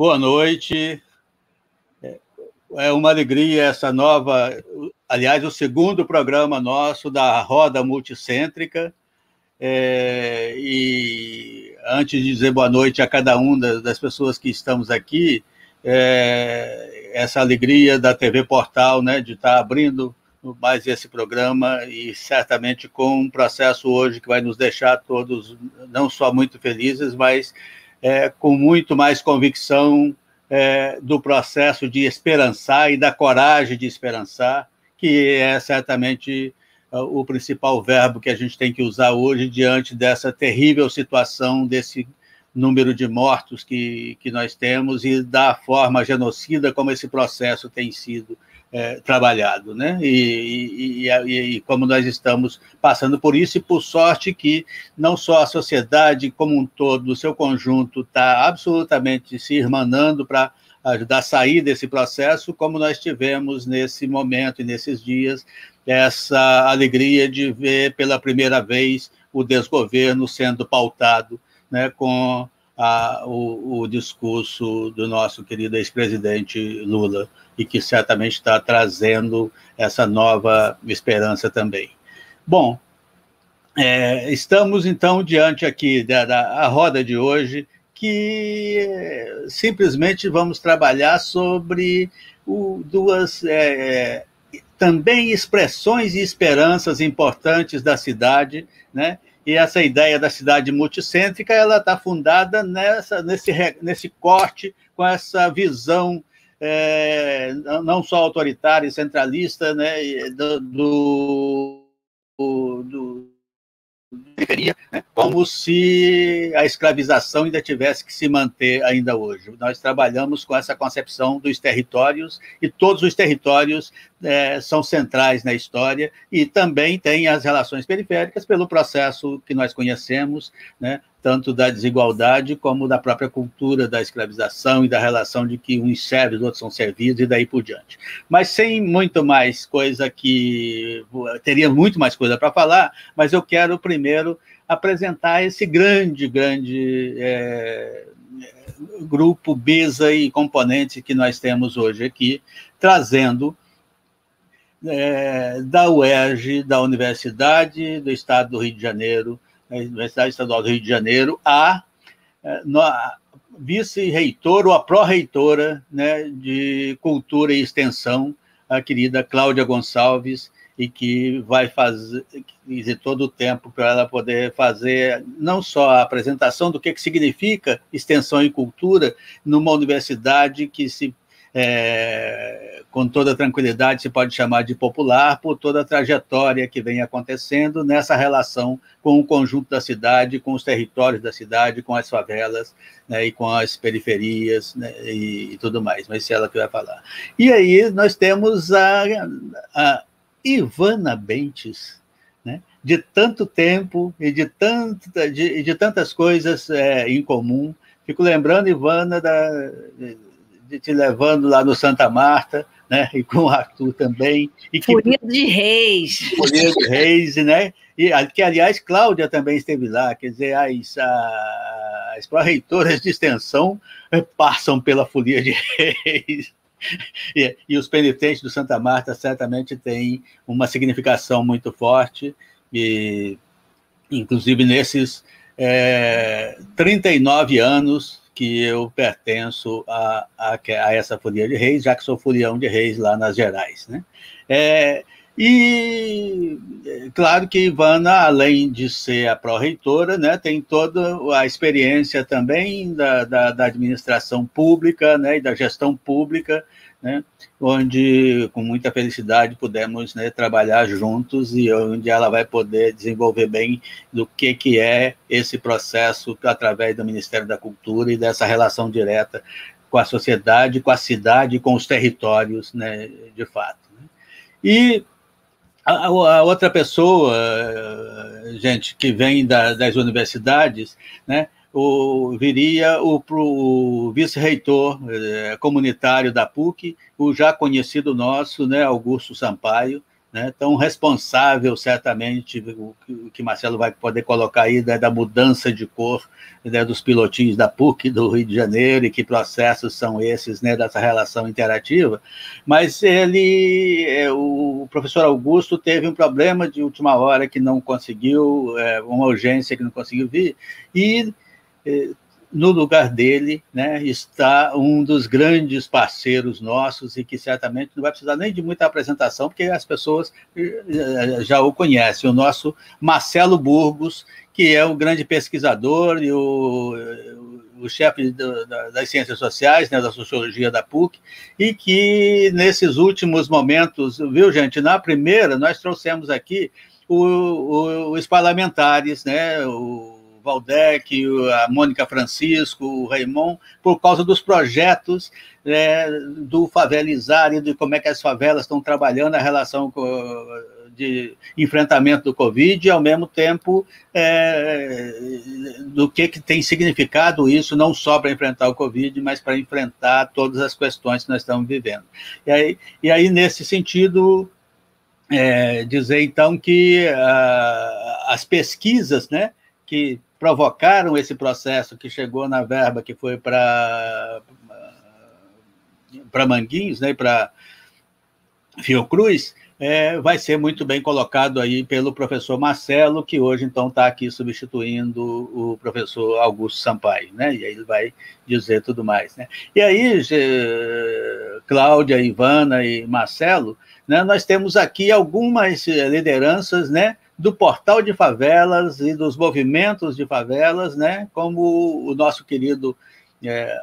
Boa noite. É uma alegria essa nova, aliás, o segundo programa nosso da Roda Multicêntrica. E antes de dizer boa noite a cada uma das pessoas que estamos aqui, essa alegria da TV Portal, né, de estar abrindo mais esse programa e certamente com um processo hoje que vai nos deixar todos não só muito felizes, mas com muito mais convicção do processo de esperançar e da coragem de esperançar, que é certamente o principal verbo que a gente tem que usar hoje diante dessa terrível situação, desse número de mortos que nós temos e da forma genocida como esse processo tem sido trabalhado, né? E como nós estamos passando por isso, e por sorte que não só a sociedade como um todo, no seu conjunto, está absolutamente se irmanando para ajudar a sair desse processo, como nós tivemos nesse momento e nesses dias, essa alegria de ver pela primeira vez o desgoverno sendo pautado, né, com o discurso do nosso querido ex-presidente Lula, e que certamente está trazendo essa nova esperança também. Bom, estamos, então, diante aqui da roda de hoje, que simplesmente vamos trabalhar sobre duas também expressões e esperanças importantes da cidade, né? E essa ideia da cidade multicêntrica, ela está fundada nesse corte com essa visão não só autoritária e centralista, né, do né, como se a escravização ainda tivesse que se manter ainda hoje. Nós trabalhamos com essa concepção dos territórios, e todos os territórios são centrais na história, e também tem as relações periféricas pelo processo que nós conhecemos, né, tanto da desigualdade como da própria cultura da escravização e da relação de que uns servem, os outros são servidos, e daí por diante. Mas sem muito mais coisa teria muito mais coisa para falar, mas eu quero primeiro apresentar esse grande grupo BISA e componente que nós temos hoje aqui, trazendo da UERJ, da Universidade do Estado do Rio de Janeiro, a Universidade Estadual do Rio de Janeiro, a vice-reitora ou a pró-reitora, né, de Cultura e Extensão, a querida Cláudia Gonçalves, e que vai fazer todo o tempo para ela poder fazer não só a apresentação do que significa extensão e cultura numa universidade que com toda tranquilidade se pode chamar de popular, por toda a trajetória que vem acontecendo nessa relação com o conjunto da cidade, com os territórios da cidade, com as favelas, né, e com as periferias, né, e tudo mais, mas é ela que vai falar. E aí nós temos a Ivana Bentes, né, de tanto tempo e de tantas coisas em comum. Fico lembrando, Ivana, de te levando lá no Santa Marta, né, e com o Arthur também. Folia de Reis. Folia de Reis, né? E que, aliás, Cláudia também esteve lá, quer dizer, as pró-reitoras de extensão passam pela Folia de Reis. E os penitentes do Santa Marta certamente têm uma significação muito forte, e, inclusive nesses 39 anos que eu pertenço a essa Folia de Reis, já que sou folião de Reis lá nas Gerais, né? E claro que Ivana, além de ser a pró-reitora, né, tem toda a experiência também da administração pública, né, e da gestão pública, né, onde, com muita felicidade, pudemos, né, trabalhar juntos, e onde ela vai poder desenvolver bem do que é esse processo através do Ministério da Cultura e dessa relação direta com a sociedade, com a cidade, com os territórios, né, de fato. Né? E a outra pessoa, gente, que vem das universidades, né, viria o vice-reitor comunitário da PUC, o já conhecido nosso, né, Augusto Sampaio, né, tão responsável, certamente, o que Marcelo vai poder colocar aí, né, da mudança de cor, né, dos pilotinhos da PUC do Rio de Janeiro, e que processos são esses, né, dessa relação interativa, mas o professor Augusto teve um problema de última hora que não conseguiu, uma urgência que não conseguiu vir, e no lugar dele, né, está um dos grandes parceiros nossos e que certamente não vai precisar nem de muita apresentação, porque as pessoas já o conhecem, o nosso Marcelo Burgos, que é um grande pesquisador e o chefe das ciências sociais, né, da sociologia da PUC, e que nesses últimos momentos, viu, gente, na primeira nós trouxemos aqui os parlamentares, né, o Valdec, a Mônica Francisco, o Raimon, por causa dos projetos do Favelizar e de como é que as favelas estão trabalhando a relação de enfrentamento do Covid, e, ao mesmo tempo, do que tem significado isso, não só para enfrentar o Covid, mas para enfrentar todas as questões que nós estamos vivendo. E aí nesse sentido, dizer, então, que as pesquisas, né, que provocaram esse processo, que chegou na verba que foi para Manguinhos, né, para Fiocruz, vai ser muito bem colocado aí pelo professor Marcelo, que hoje, então, está aqui substituindo o professor Augusto Sampaio, né, e aí ele vai dizer tudo mais, né. E aí, Cláudia, Ivana e Marcelo, né, nós temos aqui algumas lideranças, né, do Portal de Favelas e dos movimentos de favelas, né, como o nosso querido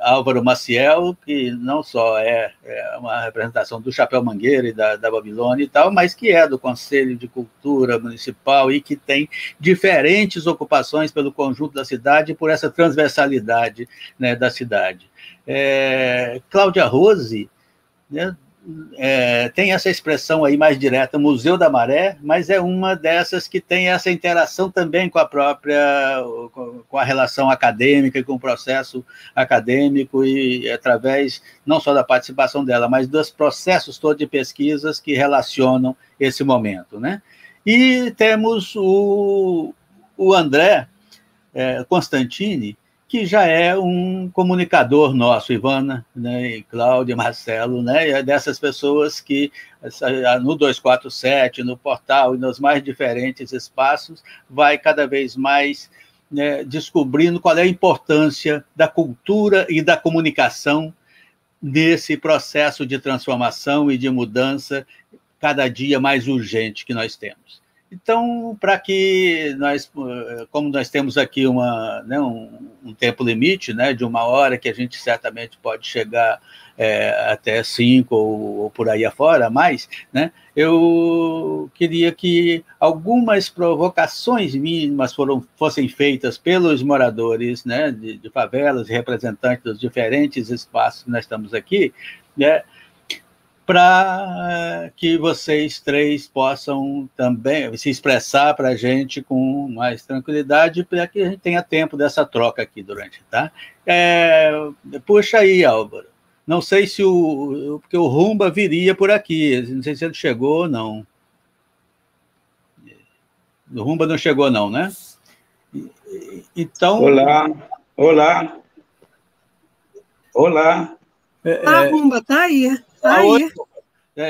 Álvaro Maciel, que não só é uma representação do Chapéu Mangueira e da Babilônia e tal, mas que é do Conselho de Cultura Municipal e que tem diferentes ocupações pelo conjunto da cidade e por essa transversalidade, né, da cidade. Cláudia Rose, né, tem essa expressão aí mais direta, Museu da Maré, mas é uma dessas que tem essa interação também com a relação acadêmica e com o processo acadêmico, e através não só da participação dela, mas dos processos todos de pesquisas que relacionam esse momento, né? E temos o André Constantini, que já é um comunicador nosso, Ivana, né, e Cláudia, Marcelo, né, é dessas pessoas que, no 247, no portal e nos mais diferentes espaços, vai cada vez mais, né, descobrindo qual é a importância da cultura e da comunicação nesse processo de transformação e de mudança cada dia mais urgente que nós temos. Então, para que nós, como nós temos aqui um tempo limite, né, de 1 hora, que a gente certamente pode chegar até 5 ou por aí afora, mais, né, eu queria que algumas provocações mínimas fossem feitas pelos moradores, né, de favelas e representantes dos diferentes espaços que nós estamos aqui, né, para que vocês três possam também se expressar para a gente com mais tranquilidade, para que a gente tenha tempo dessa troca aqui durante, tá? Puxa aí, Álvaro. Não sei se porque o Rumba viria por aqui, não sei se ele chegou ou não. O Rumba não chegou não, né? Então... Olá. Rumba, tá aí. Tá aí.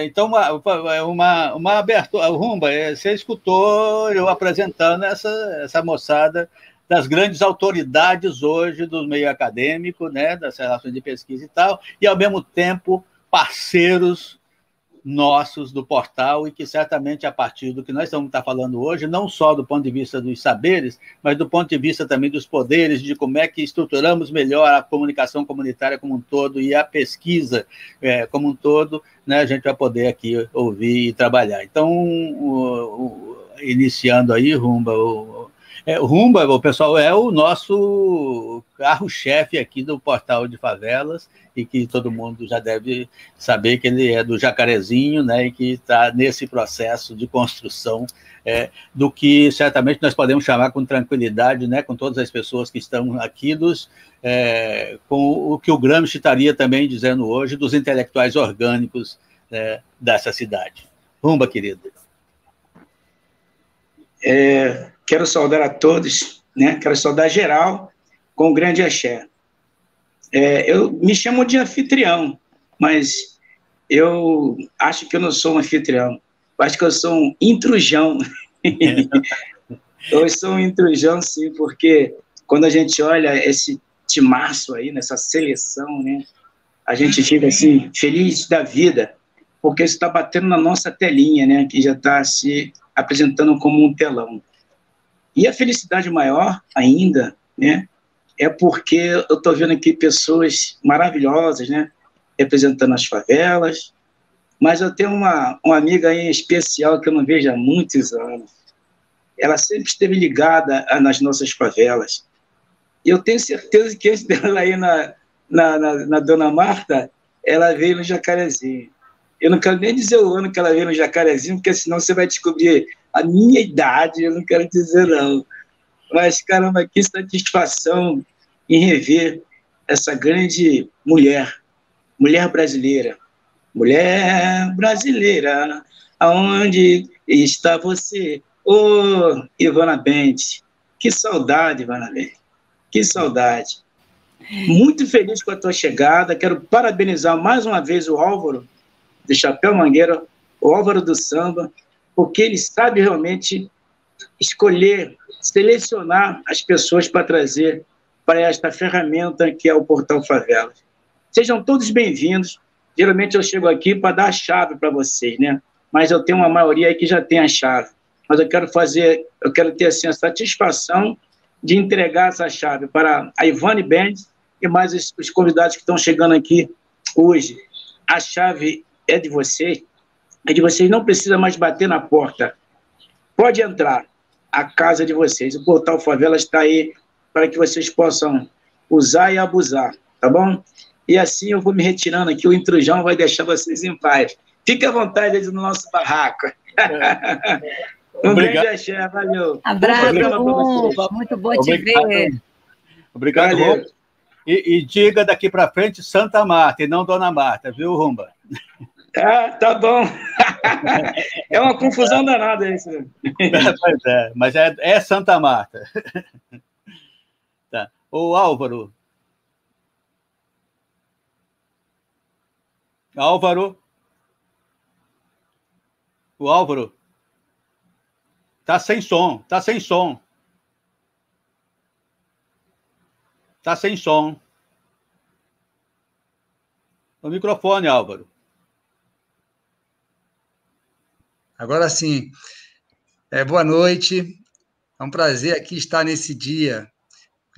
Então, uma abertura. Rumba, você escutou eu apresentando essa moçada das grandes autoridades hoje do meio acadêmico, né, das relações de pesquisa e tal, e, ao mesmo tempo, parceiros nossos do portal, e que certamente, a partir do que nós estamos falando hoje, não só do ponto de vista dos saberes, mas do ponto de vista também dos poderes, de como é que estruturamos melhor a comunicação comunitária como um todo e a pesquisa como um todo, né, a gente vai poder aqui ouvir e trabalhar. Então, iniciando aí, Rumba, o pessoal é o nosso carro-chefe aqui do Portal de Favelas, e que todo mundo já deve saber que ele é do Jacarezinho, né, e que está nesse processo de construção do que certamente nós podemos chamar com tranquilidade, né, com todas as pessoas que estão aqui, com o que o Gramsci estaria também dizendo hoje, dos intelectuais orgânicos dessa cidade. Rumba, querido. Quero saudar a todos, né? Quero saudar geral com o grande axé. Eu me chamo de anfitrião, mas eu acho que eu não sou um anfitrião. Eu acho que eu sou um intrujão. Eu sou um intrujão, sim, porque quando a gente olha esse timaço aí, nessa seleção, né? A gente fica, assim, feliz da vida, porque isso está batendo na nossa telinha, né? Que já está se apresentando como um telão. E a felicidade maior ainda, né? É porque eu estou vendo aqui pessoas maravilhosas, né? Representando as favelas, mas eu tenho uma amiga aí especial que eu não vejo há muitos anos. Ela sempre esteve ligada nas nossas favelas. E eu tenho certeza que antes dela aí na Dona Marta, ela veio no Jacarezinho. Eu não quero nem dizer o ano que ela veio no Jacarezinho, porque senão você vai descobrir a minha idade, eu não quero dizer não. Mas, caramba, que satisfação em rever essa grande mulher brasileira. Mulher brasileira, aonde está você? Ô, Ivana Bente, que saudade, Ivana Bente, que saudade. Muito feliz com a tua chegada, quero parabenizar mais uma vez o Álvaro, de Chapéu Mangueira, o Álvaro do Samba, porque ele sabe realmente escolher, selecionar as pessoas para trazer para esta ferramenta que é o Portal Favelas. Sejam todos bem-vindos. Geralmente eu chego aqui para dar a chave para vocês, né? Mas eu tenho uma maioria aí que já tem a chave. Mas eu quero ter assim, a satisfação de entregar essa chave para a Ivane Bendes e mais os convidados que estão chegando aqui hoje. A chave é de vocês, não precisa mais bater na porta. Pode entrar, a casa de vocês. O Portal Favelas está aí para que vocês possam usar e abusar, tá bom? E assim eu vou me retirando aqui, o intrujão vai deixar vocês em paz. Fique à vontade aí no nosso barraco. Um grande axé, valeu. Abraço, Rumba, muito bom te ver. Obrigado, Rumba. E diga daqui para frente Santa Marta e não Dona Marta, viu, Rumba? Tá bom. É uma confusão danada isso. Pois é, mas é Santa Marta. Tá. O Álvaro. O Álvaro. Tá sem som. O microfone, Álvaro. Agora sim. Boa noite. É um prazer aqui estar nesse dia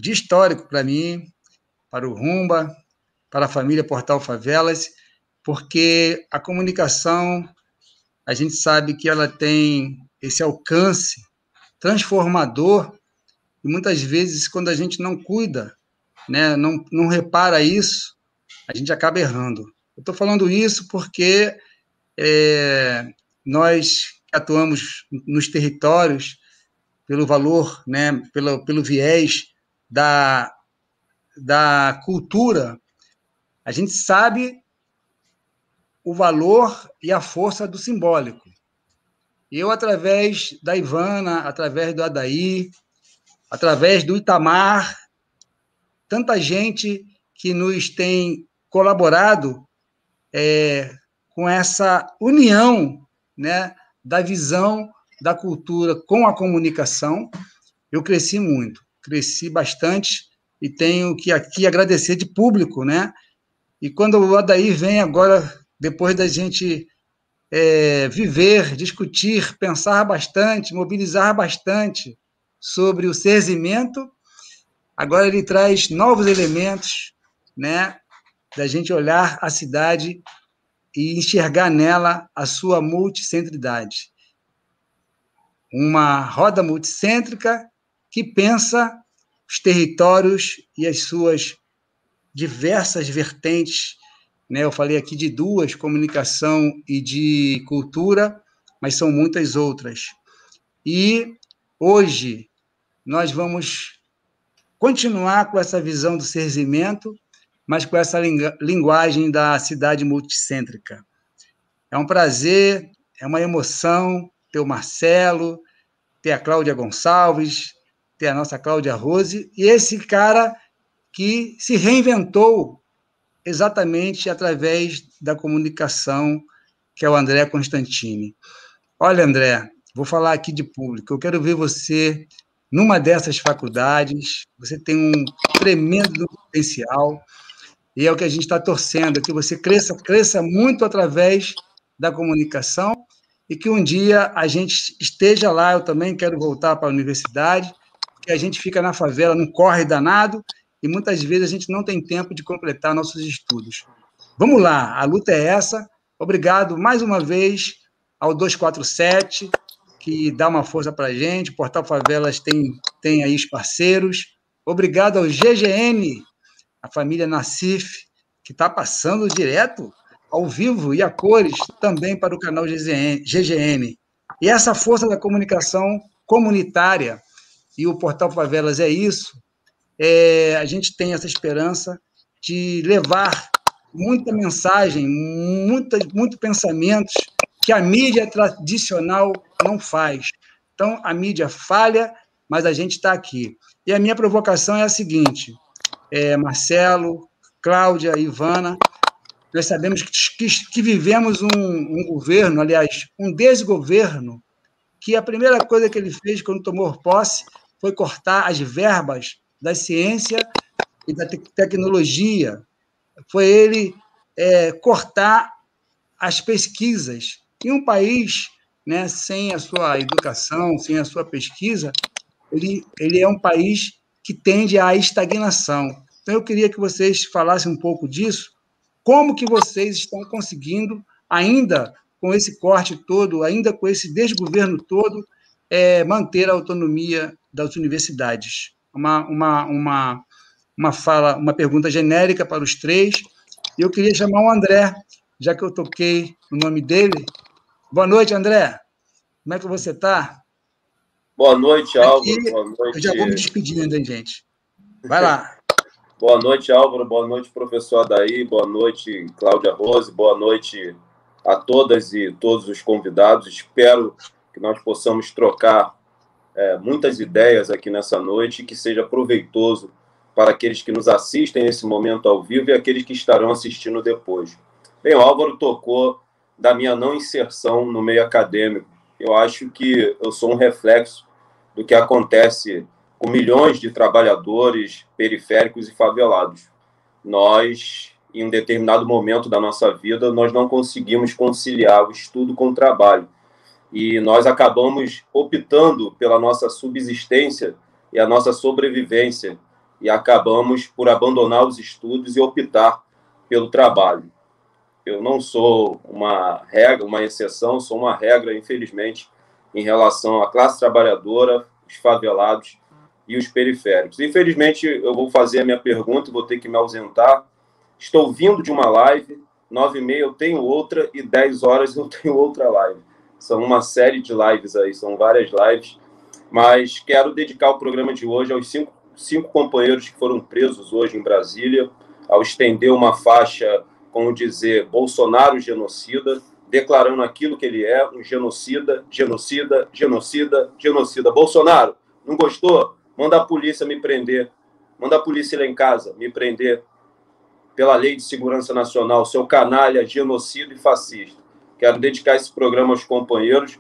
histórico para mim, para o Rumba, para a família Portal Favelas, porque a comunicação, a gente sabe que ela tem esse alcance transformador e muitas vezes, quando a gente não cuida, né, não repara isso, a gente acaba errando. Eu estou falando isso porque nós atuamos nos territórios pelo valor, né, pelo viés da cultura, a gente sabe o valor e a força do simbólico. Eu, através da Ivana, através do Adair, através do Itamar, tanta gente que nos tem colaborado com essa união, né, da visão da cultura com a comunicação, eu cresci muito, cresci bastante e tenho que aqui agradecer de público, né? E quando o Adair vem agora, depois da gente viver, discutir, pensar bastante, mobilizar bastante sobre o Cerzimento, agora ele traz novos elementos, né, da gente olhar a cidade e enxergar nela a sua multicentridade. Uma roda multicêntrica que pensa os territórios e as suas diversas vertentes, né? Eu falei aqui de duas, comunicação e de cultura, mas são muitas outras. E hoje nós vamos continuar com essa visão do Cerzimento, mas com essa linguagem da cidade multicêntrica. É um prazer, é uma emoção ter o Marcelo, tem a Cláudia Gonçalves, tem a nossa Cláudia Rose, e esse cara que se reinventou exatamente através da comunicação, que é o André Constantini. Olha, André, vou falar aqui de público, eu quero ver você numa dessas faculdades, você tem um tremendo potencial, e é o que a gente está torcendo, que você cresça muito através da comunicação, e que um dia a gente esteja lá, eu também quero voltar para a universidade, porque a gente fica na favela, num corre danado, e muitas vezes a gente não tem tempo de completar nossos estudos. Vamos lá, a luta é essa. Obrigado mais uma vez ao 247, que dá uma força para a gente, o Portal Favelas tem aí os parceiros. Obrigado ao GGN, a família Nassif, que está passando direto, ao vivo e a cores, também para o canal GGN. E essa força da comunicação comunitária, e o Portal Favelas é isso, a gente tem essa esperança de levar muita mensagem, muito pensamentos que a mídia tradicional não faz. Então, a mídia falha, mas a gente está aqui. E a minha provocação é a seguinte, Marcelo, Cláudia, Ivana, nós sabemos que vivemos um governo, aliás, um desgoverno, que a primeira coisa que ele fez quando tomou posse foi cortar as verbas da ciência e da tecnologia, foi ele cortar as pesquisas. Em um país, né, sem a sua educação, sem a sua pesquisa, ele é um país que tende à estagnação. Então, eu queria que vocês falassem um pouco disso, como que vocês estão conseguindo, ainda com esse corte todo, ainda com esse desgoverno todo, manter a autonomia das universidades. Uma pergunta genérica para os três. E eu queria chamar o André, já que eu toquei o nome dele. Boa noite, André. Como é que você está? Boa noite, Álvaro. Boa noite. Eu já vou me despedindo, hein, gente? Vai lá. Boa noite, Álvaro. Boa noite, professor Adair. Boa noite, Cláudia Rose. Boa noite a todas e todos os convidados. Espero que nós possamos trocar muitas ideias aqui nessa noite e que seja proveitoso para aqueles que nos assistem nesse momento ao vivo e aqueles que estarão assistindo depois. Bem, o Álvaro tocou da minha não inserção no meio acadêmico. Eu acho que eu sou um reflexo do que acontece com milhões de trabalhadores periféricos e favelados. Nós, em um determinado momento da nossa vida, nós não conseguimos conciliar o estudo com o trabalho. E nós acabamos optando pela nossa subsistência e a nossa sobrevivência, e acabamos por abandonar os estudos e optar pelo trabalho. Eu não sou uma regra, uma exceção, sou uma regra, infelizmente, em relação à classe trabalhadora, os favelados e os periféricos. Infelizmente, eu vou fazer a minha pergunta e vou ter que me ausentar. Estou vindo de uma live, 9h30 eu tenho outra e 10 horas eu tenho outra live. São uma série de lives aí, são várias lives, mas quero dedicar o programa de hoje aos cinco companheiros que foram presos hoje em Brasília, ao estender uma faixa, como dizer, Bolsonaro genocida, declarando aquilo que ele é, um genocida, genocida, genocida, genocida. Bolsonaro, não gostou? Manda a polícia me prender. Manda a polícia ir lá em casa me prender pela Lei de Segurança Nacional, seu canalha, genocida e fascista. Quero dedicar esse programa aos companheiros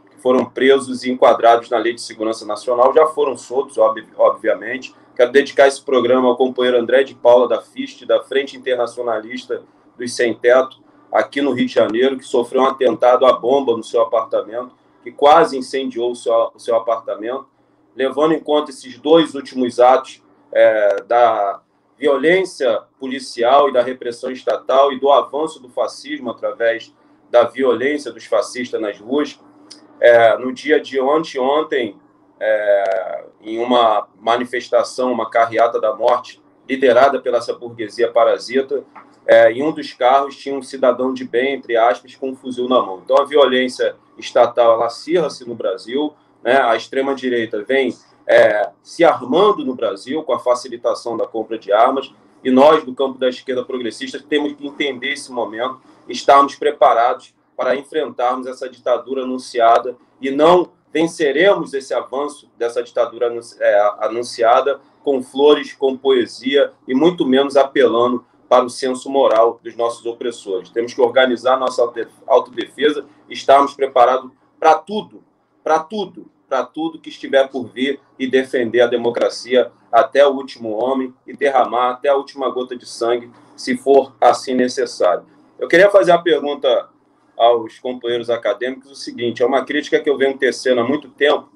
que foram presos e enquadrados na Lei de Segurança Nacional, já foram soltos, obviamente. Quero dedicar esse programa ao companheiro André de Paula, da FIST, da Frente Internacionalista dos Sem Teto, aqui no Rio de Janeiro, que sofreu um atentado à bomba no seu apartamento, que quase incendiou o seu apartamento, levando em conta esses dois últimos atos da violência policial e da repressão estatal e do avanço do fascismo através da violência dos fascistas nas ruas. No dia de ontem, em uma manifestação, uma carreata da morte, liderada pela essa burguesia parasita, em um dos carros tinha um cidadão de bem, entre aspas, com um fuzil na mão. Então, a violência estatal, ela acirra-se no Brasil, né? A extrema-direita vem se armando no Brasil com a facilitação da compra de armas, e nós, do campo da esquerda progressista, temos que entender esse momento, estarmos preparados para enfrentarmos essa ditadura anunciada e não venceremos esse avanço dessa ditadura anunciada com flores, com poesia e muito menos apelando para o senso moral dos nossos opressores. Temos que organizar nossa autodefesa, estarmos preparados para tudo que estiver por vir e defender a democracia até o último homem e derramar até a última gota de sangue, se for assim necessário. Eu queria fazer uma pergunta aos companheiros acadêmicos, o seguinte, é uma crítica que eu venho tecendo há muito tempo,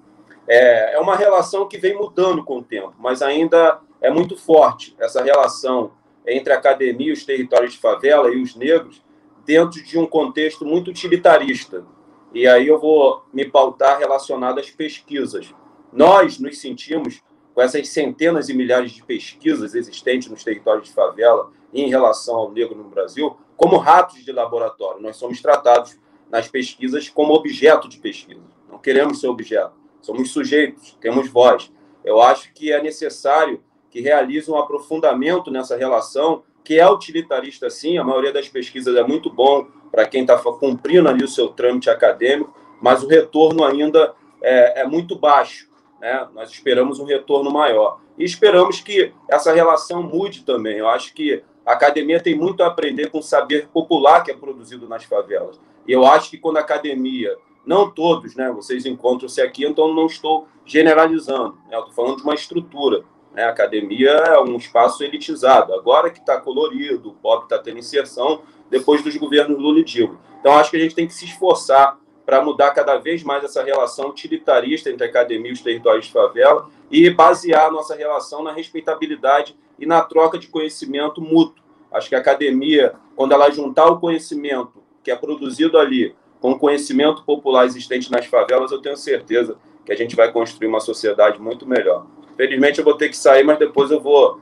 é uma relação que vem mudando com o tempo, mas ainda é muito forte essa relação entre a academia e os territórios de favela e os negros dentro de um contexto muito utilitarista. E aí eu vou me pautar relacionado às pesquisas. Nós nos sentimos, com essas centenas e milhares de pesquisas existentes nos territórios de favela em relação ao negro no Brasil, como ratos de laboratório. Nós somos tratados nas pesquisas como objeto de pesquisa. Não queremos ser objeto. Somos sujeitos, temos voz. Eu acho que é necessário que realize um aprofundamento nessa relação, que é utilitarista, sim. A maioria das pesquisas é muito bom para quem está cumprindo ali o seu trâmite acadêmico, mas o retorno ainda é muito baixo, né? Nós esperamos um retorno maior. E esperamos que essa relação mude também. Eu acho que a academia tem muito a aprender com o saber popular que é produzido nas favelas. E eu acho que quando a academia, não todos, né, vocês encontram-se aqui, então não estou generalizando, né, eu estou falando de uma estrutura. Né, a academia é um espaço elitizado, agora que está colorido, o pobre está tendo inserção, depois dos governos Lula e Dilma. Então, acho que a gente tem que se esforçar para mudar cada vez mais essa relação utilitarista entre a academia e os territórios de favela e basear a nossa relação na respeitabilidade e na troca de conhecimento mútuo. Acho que a academia, quando ela juntar o conhecimento que é produzido ali com o conhecimento popular existente nas favelas, eu tenho certeza que a gente vai construir uma sociedade muito melhor. Felizmente, eu vou ter que sair, mas depois eu vou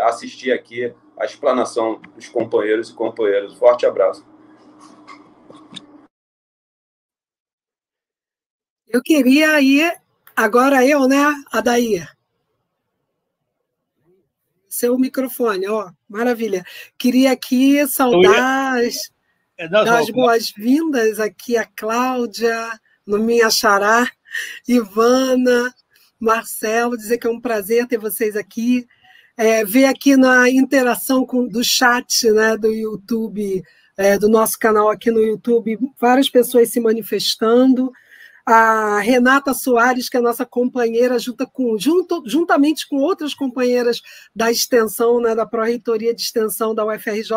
assistir aqui a explanação dos companheiros e companheiras. Forte abraço. Eu queria ir, agora eu, né, Adair? Seu microfone, ó, maravilha. Queria aqui saudar as boas-vindas aqui a Cláudia, no Minha Xará, Ivana, Marcelo, dizer que é um prazer ter vocês aqui, ver aqui na interação do chat, né, do YouTube, do nosso canal aqui no YouTube, várias pessoas se manifestando. A Renata Soares, que é a nossa companheira, juntamente com outras companheiras da extensão, né, da Pró-Reitoria de Extensão da UFRJ,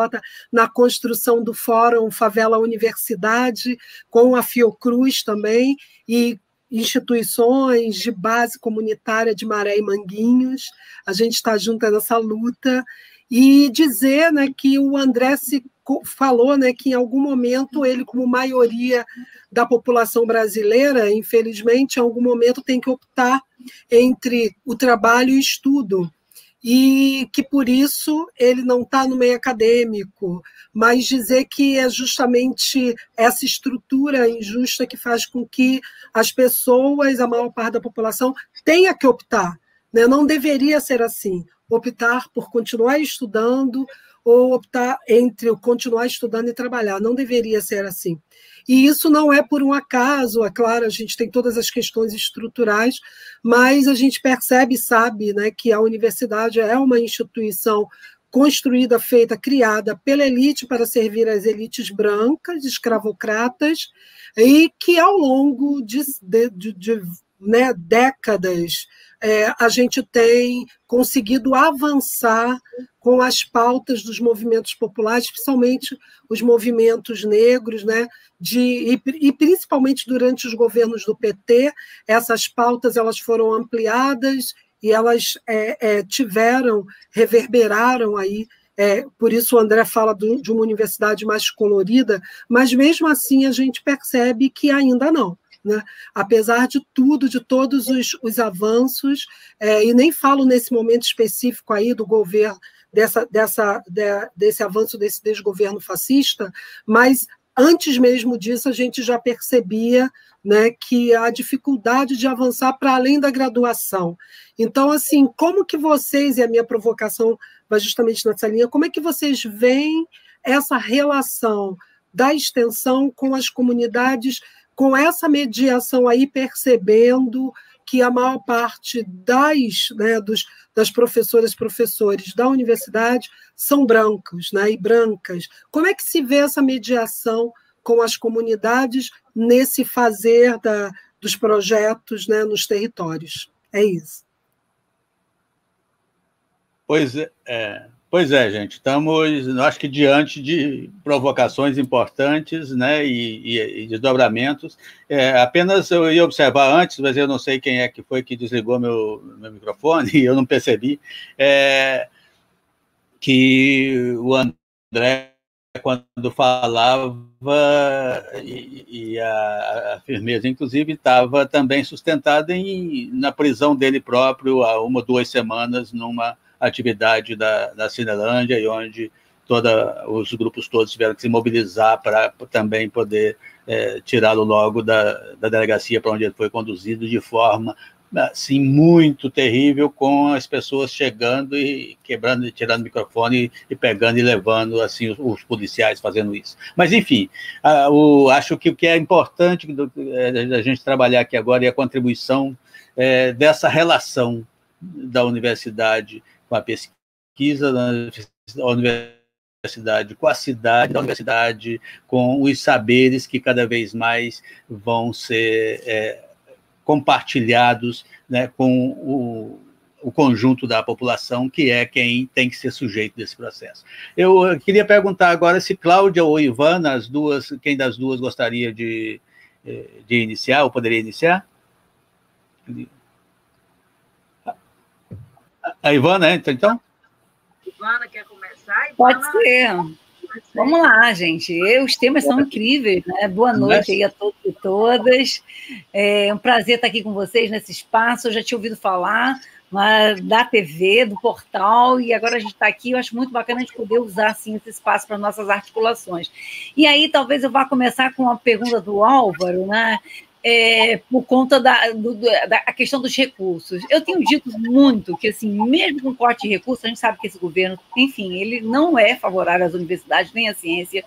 na construção do Fórum Favela Universidade, com a Fiocruz também, e instituições de base comunitária de Maré e Manguinhos. A gente está junto nessa luta. E dizer, né, que o André falou, né, que em algum momento ele, como maioria da população brasileira, infelizmente, em algum momento tem que optar entre o trabalho e o estudo, e que, por isso, ele não está no meio acadêmico, mas dizer que é justamente essa estrutura injusta que faz com que as pessoas, a maior parte da população, tenha que optar, né? Não deveria ser assim, optar por continuar estudando ou optar entre continuar estudando e trabalhar. Não deveria ser assim. E isso não é por um acaso, é claro, a gente tem todas as questões estruturais, mas a gente percebe e sabe, né, que a universidade é uma instituição construída, feita, criada pela elite para servir as elites brancas, escravocratas, e que ao longo de né, décadas a gente tem conseguido avançar com as pautas dos movimentos populares, principalmente os movimentos negros, né, e principalmente durante os governos do PT, essas pautas elas foram ampliadas e elas reverberaram aí. Por isso o André fala de uma universidade mais colorida, mas mesmo assim a gente percebe que ainda não. Né? Apesar de tudo, de todos os avanços, e nem falo nesse momento específico aí do governo, desse avanço desse desgoverno fascista, mas antes mesmo disso a gente já percebia, né, que a dificuldade de avançar para além da graduação. Então, assim, como que vocês, e a minha provocação vai justamente nessa linha, como é que vocês veem essa relação da extensão com as comunidades, com essa mediação aí, percebendo que a maior parte das professoras e professores da universidade são brancos, né, e brancas. Como é que se vê essa mediação com as comunidades nesse fazer dos projetos, né, nos territórios? É isso. Pois é, gente. Estamos, acho que, diante de provocações importantes, né, e desdobramentos. Apenas eu ia observar antes, mas eu não sei quem é que foi que desligou meu microfone, e eu não percebi, que o André, quando falava, e a firmeza, inclusive, estava também sustentada na prisão dele próprio há 1 ou 2 semanas, numa atividade da Cinelândia, e onde os grupos todos tiveram que se mobilizar para também poder tirá-lo logo da delegacia para onde ele foi conduzido, de forma assim, muito terrível, com as pessoas chegando e quebrando, e tirando o microfone e pegando e levando, assim, os policiais fazendo isso. Mas, enfim, acho que o que é importante a gente trabalhar aqui agora é a contribuição dessa relação da universidade com a pesquisa, da universidade com a cidade, da universidade com os saberes que cada vez mais vão ser compartilhados, né, com o conjunto da população, que é quem tem que ser sujeito desse processo. Eu queria perguntar agora se Cláudia ou Ivana, quem das duas gostaria de iniciar, ou poderia iniciar? A Ivana, então? Ivana quer começar? Pode ser. Vamos lá, gente. Os temas são incríveis, né? Boa noite aí a todos e todas. É um prazer estar aqui com vocês nesse espaço. Eu já tinha ouvido falar da TV, do portal, e agora a gente está aqui. Eu acho muito bacana a gente poder usar assim, esse espaço para nossas articulações. E aí, talvez eu vá começar com uma pergunta do Álvaro, né? Por conta da questão dos recursos. Eu tenho dito muito que, assim, mesmo com corte de recursos, a gente sabe que esse governo, enfim, ele não é favorável às universidades, nem à ciência,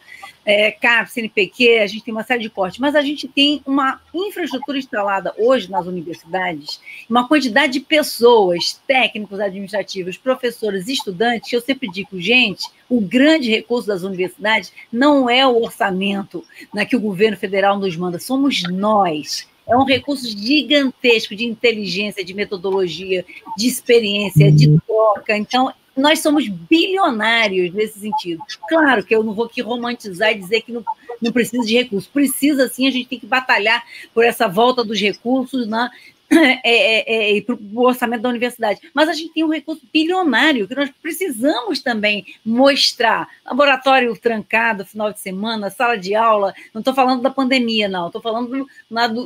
CAPES, CNPq, a gente tem uma série de cortes, mas a gente tem uma infraestrutura instalada hoje nas universidades, uma quantidade de pessoas, técnicos administrativos, professores, estudantes, que eu sempre digo, gente, o grande recurso das universidades não é o orçamento, né, que o governo federal nos manda, somos nós. É um recurso gigantesco de inteligência, de metodologia, de experiência, de troca. Então, nós somos bilionários nesse sentido. Claro que eu não vou aqui romantizar e dizer que não precisa de recursos. Precisa, sim, a gente tem que batalhar por essa volta dos recursos, né? Para o orçamento da universidade. Mas a gente tem um recurso bilionário que nós precisamos também mostrar. Laboratório trancado, final de semana, sala de aula. Não estou falando da pandemia, não. Estou falando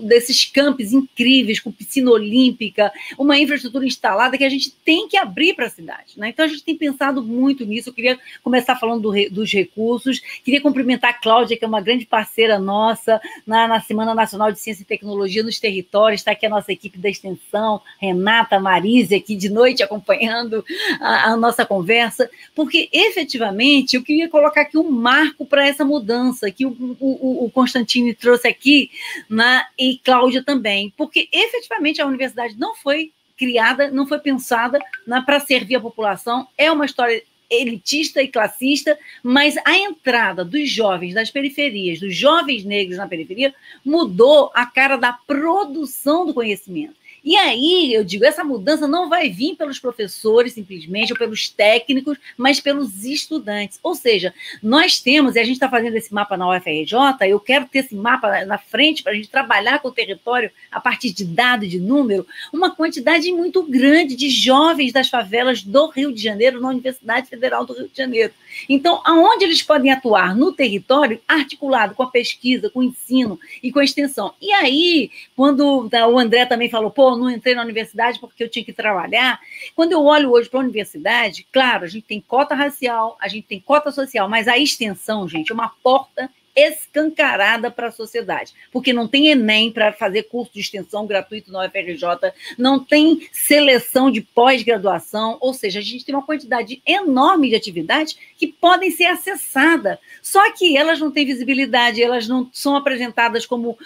desses campos incríveis, com piscina olímpica, uma infraestrutura instalada que a gente tem que abrir para a cidade, né? Então, a gente tem pensado muito nisso. Eu queria começar falando dos recursos. Queria cumprimentar a Cláudia, que é uma grande parceira nossa na Semana Nacional de Ciência e Tecnologia nos territórios. Está aqui a nossa equipe da extensão, Renata, Marise, aqui de noite acompanhando a nossa conversa, porque efetivamente eu queria colocar aqui um marco para essa mudança que o Constantino trouxe aqui, e Cláudia também, porque efetivamente a universidade não foi criada, não foi pensada para servir a população, é uma história elitista e classista, mas a entrada dos jovens das periferias, dos jovens negros na periferia, mudou a cara da produção do conhecimento. E aí, eu digo, essa mudança não vai vir pelos professores, simplesmente, ou pelos técnicos, mas pelos estudantes. Ou seja, nós temos, e a gente está fazendo esse mapa na UFRJ, eu quero ter esse mapa na frente para a gente trabalhar com o território a partir de dado e de número, uma quantidade muito grande de jovens das favelas do Rio de Janeiro, na Universidade Federal do Rio de Janeiro. Então, aonde eles podem atuar? No território, articulado com a pesquisa, com o ensino e com a extensão. E aí, quando o André também falou, não entrei na universidade porque eu tinha que trabalhar. Quando eu olho hoje para a universidade, claro, a gente tem cota racial, a gente tem cota social, mas a extensão, gente, é uma porta escancarada para a sociedade, porque não tem Enem para fazer curso de extensão gratuito na UFRJ, não tem seleção de pós-graduação, ou seja, a gente tem uma quantidade enorme de atividades que podem ser acessadas, só que elas não têm visibilidade, elas não são apresentadas como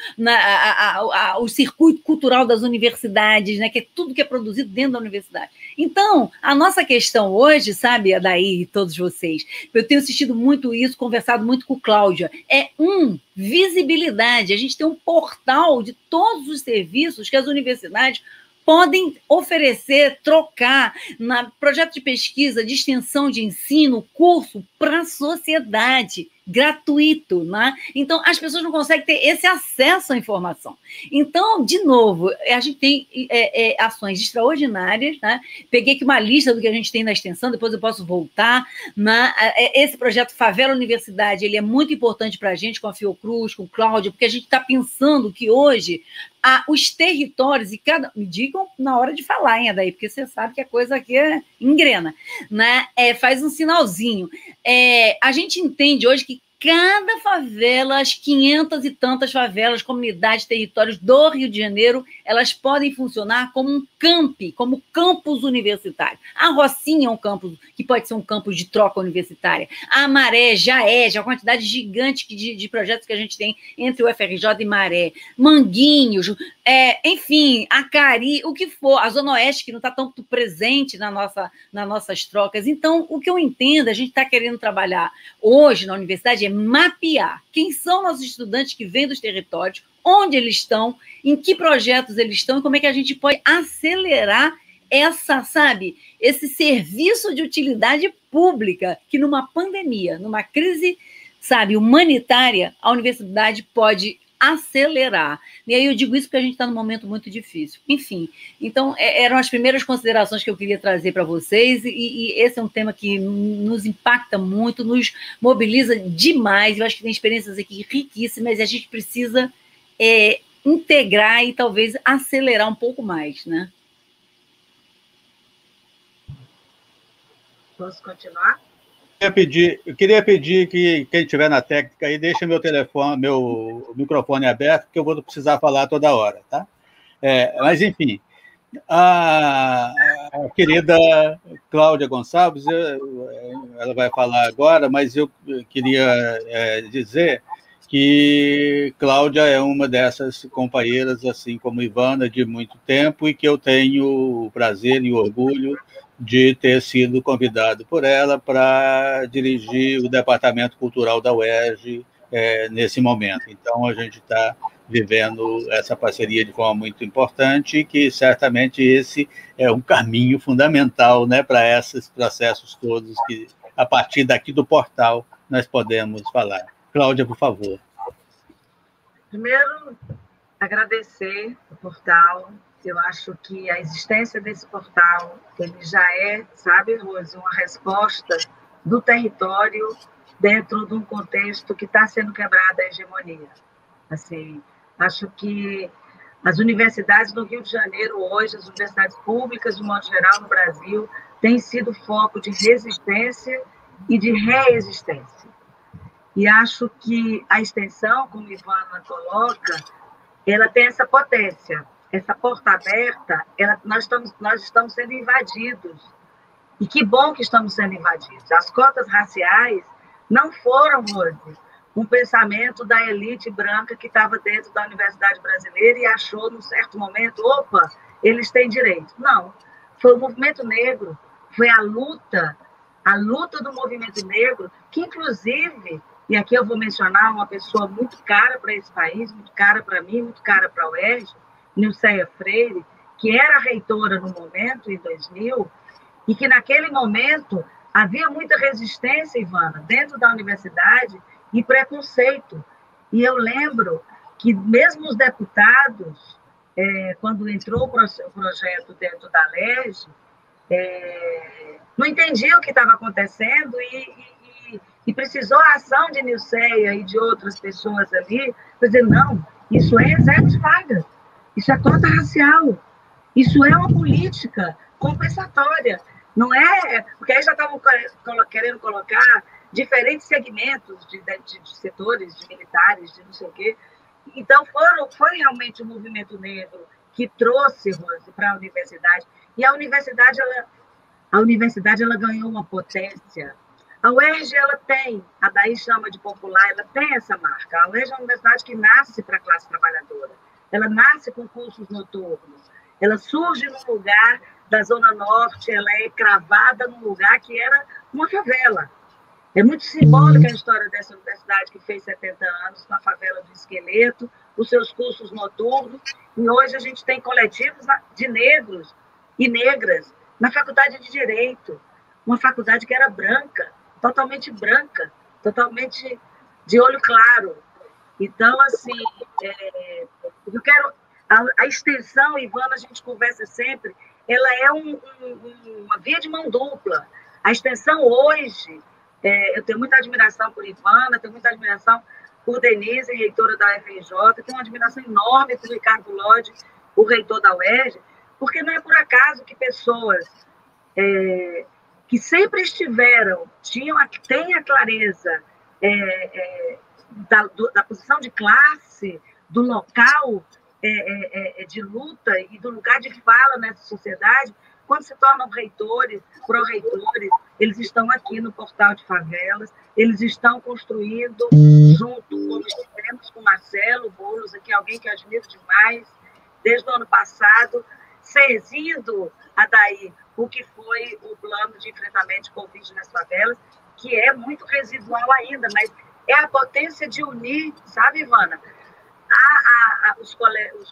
o circuito cultural das universidades, né, que é tudo que é produzido dentro da universidade. Então, a nossa questão hoje, sabe, Adair e todos vocês, eu tenho assistido muito isso, conversado muito com Cláudia, visibilidade. A gente tem um portal de todos os serviços que as universidades podem oferecer, trocar, projeto de pesquisa, de extensão de ensino, curso para a sociedade, gratuito, né? Então, as pessoas não conseguem ter esse acesso à informação. Então, de novo, a gente tem ações extraordinárias, né? Peguei aqui uma lista do que a gente tem na extensão, depois eu posso voltar. Esse projeto Favela Universidade, ele é muito importante para a gente, com a Fiocruz, com o Cláudio, porque a gente está pensando que hoje os territórios, e me digam na hora de falar, hein, Adair, porque você sabe que a coisa aqui engrena, né? Faz um sinalzinho. A gente entende hoje que cada favela, as 500 e tantas favelas, comunidades, territórios do Rio de Janeiro, elas podem funcionar como um campi, como campus universitário. A Rocinha é um campus que pode ser um campus de troca universitária. A Maré já é uma quantidade gigante de projetos que a gente tem entre o UFRJ e Maré. Manguinhos, enfim, Acari, o que for. A Zona Oeste, que não está tanto presente nas nossas trocas. Então, o que eu entendo, a gente está querendo trabalhar hoje na universidade é mapear quem são nossos estudantes que vêm dos territórios, onde eles estão, em que projetos eles estão e como é que a gente pode acelerar esse serviço de utilidade pública que numa pandemia, numa crise, humanitária, a universidade pode acelerar. E aí eu digo isso porque a gente está num momento muito difícil. Enfim, então eram as primeiras considerações que eu queria trazer para vocês e esse é um tema que nos impacta muito, nos mobiliza demais. Eu acho que tem experiências aqui riquíssimas e a gente precisa integrar e talvez acelerar um pouco mais, né? Posso continuar? Eu queria pedir que quem estiver na técnica aí deixe meu microfone aberto, porque eu vou precisar falar toda hora, tá? Mas, enfim, a querida Cláudia Gonçalves, ela vai falar agora, mas eu queria dizer que Cláudia é uma dessas companheiras, assim como Ivana, de muito tempo, e que eu tenho o prazer e o orgulho de ter sido convidado por ela para dirigir o Departamento Cultural da UERJ nesse momento. Então, a gente está vivendo essa parceria de forma muito importante e que, certamente, esse é um caminho fundamental, né, para esses processos todos que, a partir daqui do portal, nós podemos falar. Cláudia, por favor. Primeiro, agradecer o portal. Eu acho que a existência desse portal, ele já sabe, Rose, uma resposta do território dentro de um contexto que está sendo quebrada a hegemonia. Assim, acho que as universidades do Rio de Janeiro hoje, as universidades públicas, de modo geral, no Brasil, têm sido foco de resistência e de reexistência. E acho que a extensão, como a Ivana coloca, ela tem essa potência. Essa porta aberta, nós estamos sendo invadidos. E que bom que estamos sendo invadidos. As cotas raciais não foram, Rose, um pensamento da elite branca que estava dentro da Universidade Brasileira e achou, num certo momento, opa, eles têm direito. Não. Foi o movimento negro, foi a luta do movimento negro, que, inclusive, e aqui eu vou mencionar uma pessoa muito cara para esse país, muito cara para mim, muito cara para a UERJ, Nilceia Freire, que era reitora no momento, em 2000, e que naquele momento havia muita resistência, Ivana, dentro da universidade e preconceito. E eu lembro que mesmo os deputados, quando entrou o projeto dentro da LERJ, não entendiam o que estava acontecendo e precisou a ação de Nilceia e de outras pessoas ali para dizer, não, isso é reserva de vaga. Isso é cota racial. Isso é uma política compensatória. Não é... Porque aí já estavam querendo colocar diferentes segmentos de setores, de militares, de não sei o quê. Então, foi realmente o movimento negro que trouxe, Rose, para a universidade. E a universidade ela ganhou uma potência. A UERJ, ela tem, a Daí chama de popular, ela tem essa marca. A UERJ é uma universidade que nasce para a classe trabalhadora. Ela nasce com cursos noturnos. Ela surge num lugar da Zona Norte, ela é cravada num lugar que era uma favela. É muito simbólica a história dessa universidade que fez 70 anos na favela do Esqueleto, os seus cursos noturnos, e hoje a gente tem coletivos de negros e negras na Faculdade de Direito, uma faculdade que era branca, totalmente de olho claro. Então, assim, eu quero... A extensão, Ivana, a gente conversa sempre, ela é uma via de mão dupla. A extensão hoje, eu tenho muita admiração por Ivana, tenho muita admiração por Denise, reitora da UFRJ, tenho uma admiração enorme por Ricardo Lodge, o reitor da UERJ, porque não é por acaso que pessoas que sempre estiveram, têm a clareza da posição de classe, do local de luta e do lugar de fala nessa sociedade, quando se tornam reitores, pró-reitores, eles estão aqui no Portal de Favelas, eles estão construindo, junto como estivemos com Marcelo Boulos, aqui alguém que eu admiro demais, desde o ano passado, servindo a Daí o que foi o plano de enfrentamento de Covid nas favelas, que é muito residual ainda, mas é a potência de unir, sabe, Ivana? Os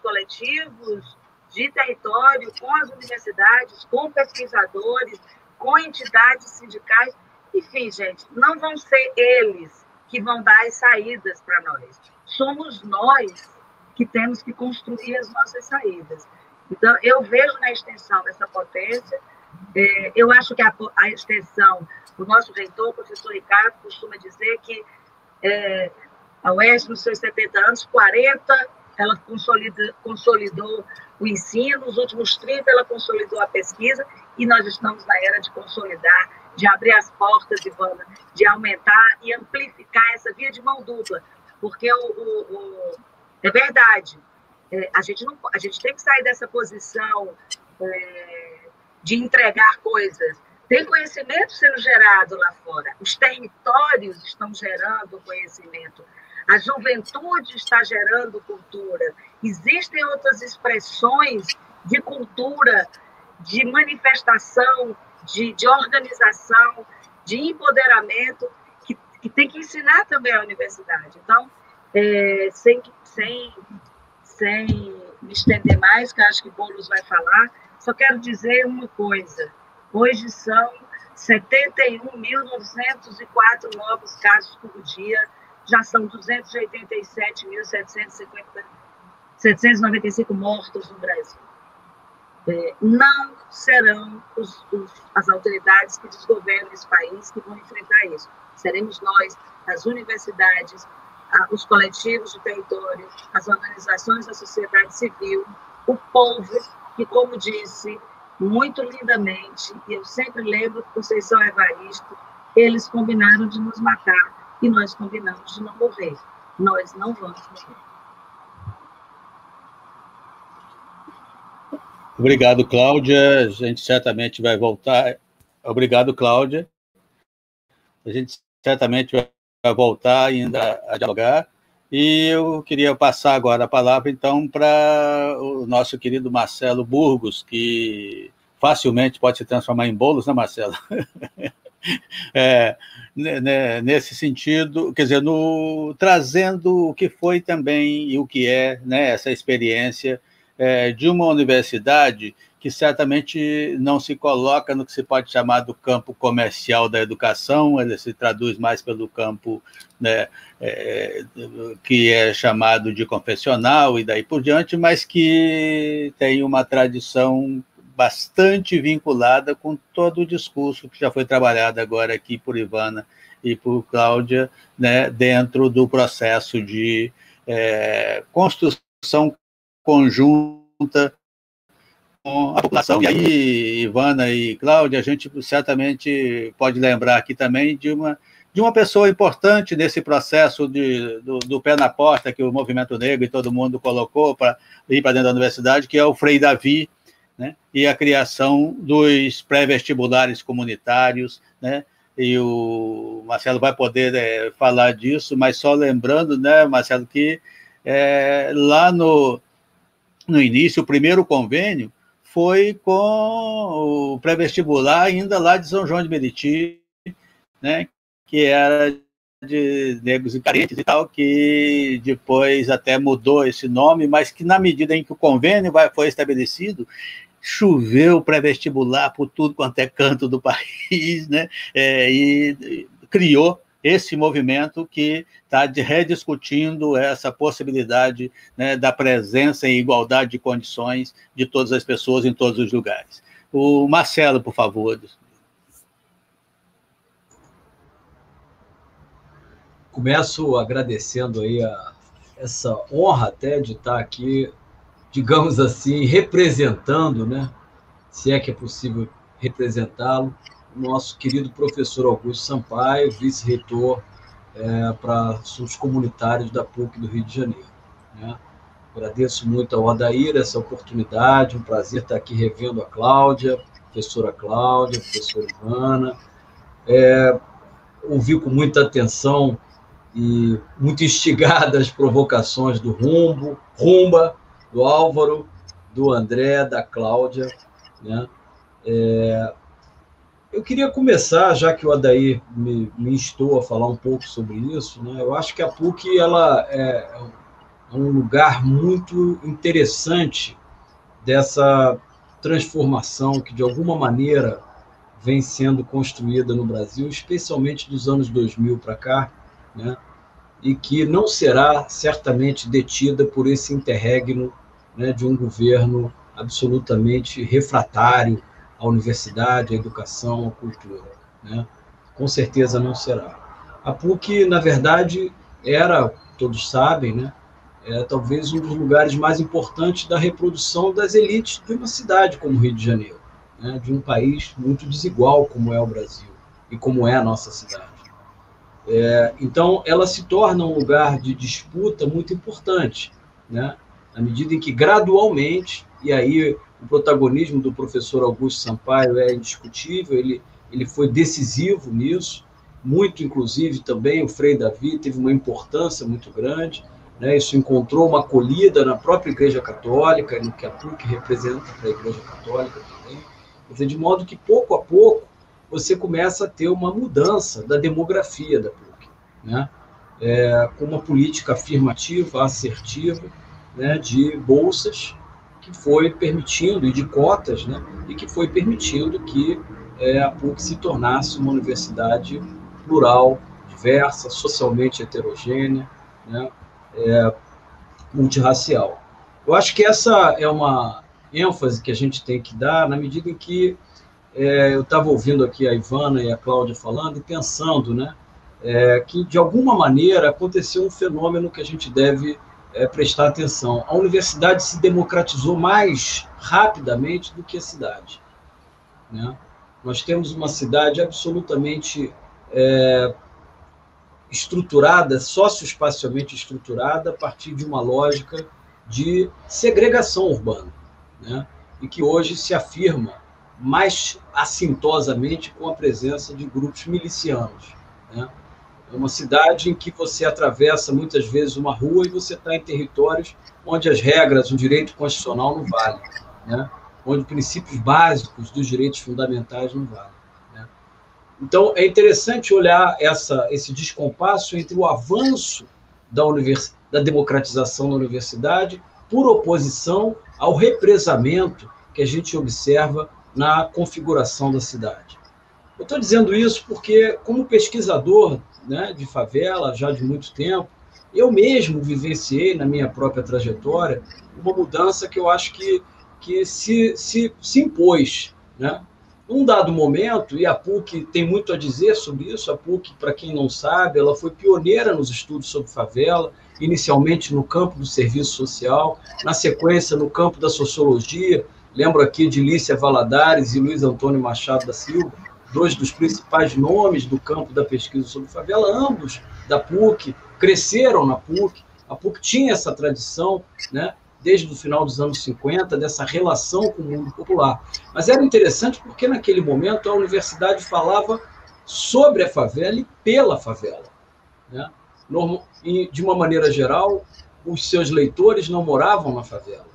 coletivos de território com as universidades, com pesquisadores, com entidades sindicais. Enfim, gente, não vão ser eles que vão dar as saídas para nós. Somos nós que temos que construir as nossas saídas. Então, eu vejo na extensão essa potência. Eu acho que a extensão, o nosso reitor, o professor Ricardo, costuma dizer que a UERJ, nos seus 70 anos, 40, ela consolidou o ensino, nos últimos 30, ela consolidou a pesquisa, e nós estamos na era de consolidar, de abrir as portas, Ivana, de aumentar e amplificar essa via de mão dupla, porque é verdade, a gente tem que sair dessa posição de entregar coisas. Tem conhecimento sendo gerado lá fora, os territórios estão gerando conhecimento, a juventude está gerando cultura, existem outras expressões de cultura, de manifestação, de organização, de empoderamento, que tem que ensinar também a universidade. Então, sem me estender mais, que acho que Boulos vai falar, só quero dizer uma coisa. Hoje são 71.904 novos casos por dia, já são 287.795 mortos no Brasil. Não serão as autoridades que desgovernam esse país que vão enfrentar isso. Seremos nós, as universidades, os coletivos de território, as organizações da sociedade civil, o povo, que, como disse muito lindamente, e eu sempre lembro que Conceição Evaristo, eles combinaram de nos matar e nós combinamos de não morrer. Nós não vamos morrer. Obrigado, Cláudia. A gente certamente vai voltar. Obrigado, Cláudia. A gente certamente vai voltar ainda a dialogar. E eu queria passar agora a palavra, então, para o nosso querido Marcelo Burgos, que facilmente pode se transformar em Boulos, né, Marcelo? Nesse sentido, quer dizer, trazendo o que foi também e o que é, né, essa experiência de uma universidade que certamente não se coloca no que se pode chamar do campo comercial da educação, ele se traduz mais pelo campo, né, que é chamado de confessional e daí por diante, mas que tem uma tradição bastante vinculada com todo o discurso que já foi trabalhado agora aqui por Ivana e por Cláudia, né, dentro do processo de construção conjunta com a população. E aí, Ivana e Cláudia, a gente certamente pode lembrar aqui também de de uma pessoa importante nesse processo do pé na porta que o movimento negro e todo mundo colocou para ir para dentro da universidade, que é o Frei Davi, né? E a criação dos pré-vestibulares comunitários, né? E o Marcelo vai poder falar disso, mas só lembrando, né, Marcelo, que lá no início, o primeiro convênio foi com o pré-vestibular ainda lá de São João de Meriti, né, que era de negros e carentes e tal, que depois até mudou esse nome, mas que na medida em que o convênio foi estabelecido, choveu pré-vestibular por tudo quanto é canto do país, né, e criou esse movimento que está rediscutindo essa possibilidade, né, da presença em igualdade de condições de todas as pessoas em todos os lugares. O Marcelo, por favor. Começo agradecendo aí essa honra até de estar aqui, digamos assim, representando, né, se é que é possível representá-lo, o nosso querido professor Augusto Sampaio, vice-reitor para assuntos comunitários da PUC do Rio de Janeiro, né? Agradeço muito ao Adair essa oportunidade, um prazer estar aqui revendo a Cláudia, professora Ivana, ouvi com muita atenção e muito instigada as provocações do Rumba, do Álvaro, do André, da Cláudia, né? Eu queria começar, já que o Adair me instou a falar um pouco sobre isso, né? Eu acho que a PUC ela é um lugar muito interessante dessa transformação que, de alguma maneira, vem sendo construída no Brasil, especialmente dos anos 2000 para cá, né? E que não será certamente detida por esse interregno, né, de um governo absolutamente refratário à universidade, à educação, à cultura, né? Com certeza não será. A PUC, na verdade, era, todos sabem, né, talvez um dos lugares mais importantes da reprodução das elites de uma cidade como o Rio de Janeiro, né, de um país muito desigual como é o Brasil e como é a nossa cidade. Então, ela se torna um lugar de disputa muito importante, né, na medida em que, gradualmente, e aí o protagonismo do professor Augusto Sampaio é indiscutível, ele foi decisivo nisso, muito, inclusive, também o Frei Davi teve uma importância muito grande, né, isso encontrou uma acolhida na própria Igreja Católica, no que a PUC representa para a Igreja Católica também, quer dizer, de modo que, pouco a pouco, você começa a ter uma mudança da demografia da PUC, né, com uma política afirmativa, assertiva, né, de bolsas, que foi permitindo, e de cotas, né, e que foi permitindo que a PUC se tornasse uma universidade plural, diversa, socialmente heterogênea, né, multirracial. Eu acho que essa é uma ênfase que a gente tem que dar na medida em que eu estava ouvindo aqui a Ivana e a Cláudia falando e pensando, né, que, de alguma maneira, aconteceu um fenômeno que a gente deve prestar atenção. A universidade se democratizou mais rapidamente do que a cidade, né? Nós temos uma cidade absolutamente estruturada, socioespacialmente estruturada, a partir de uma lógica de segregação urbana, né? E que hoje se afirma mais assintosamente com a presença de grupos milicianos, né? É uma cidade em que você atravessa muitas vezes uma rua e você está em territórios onde as regras, o direito constitucional não valem, né? Onde princípios básicos dos direitos fundamentais não valem, né? Então, é interessante olhar esse descompasso entre o avanço da democratização da universidade por oposição ao represamento que a gente observa na configuração da cidade. Eu estou dizendo isso porque, como pesquisador, né, de favela, já de muito tempo, eu mesmo vivenciei, na minha própria trajetória, uma mudança que eu acho que se impôs, né? Num dado momento, e a PUC tem muito a dizer sobre isso, a PUC, para quem não sabe, ela foi pioneira nos estudos sobre favela, inicialmente no campo do serviço social, na sequência no campo da sociologia. Lembro aqui de Lícia Valadares e Luiz Antônio Machado da Silva, dois dos principais nomes do campo da pesquisa sobre favela, ambos da PUC, cresceram na PUC. A PUC tinha essa tradição, né, desde o final dos anos 50, dessa relação com o mundo popular. Mas era interessante porque, naquele momento, a universidade falava sobre a favela e pela favela, né? E, de uma maneira geral, os seus leitores não moravam na favela.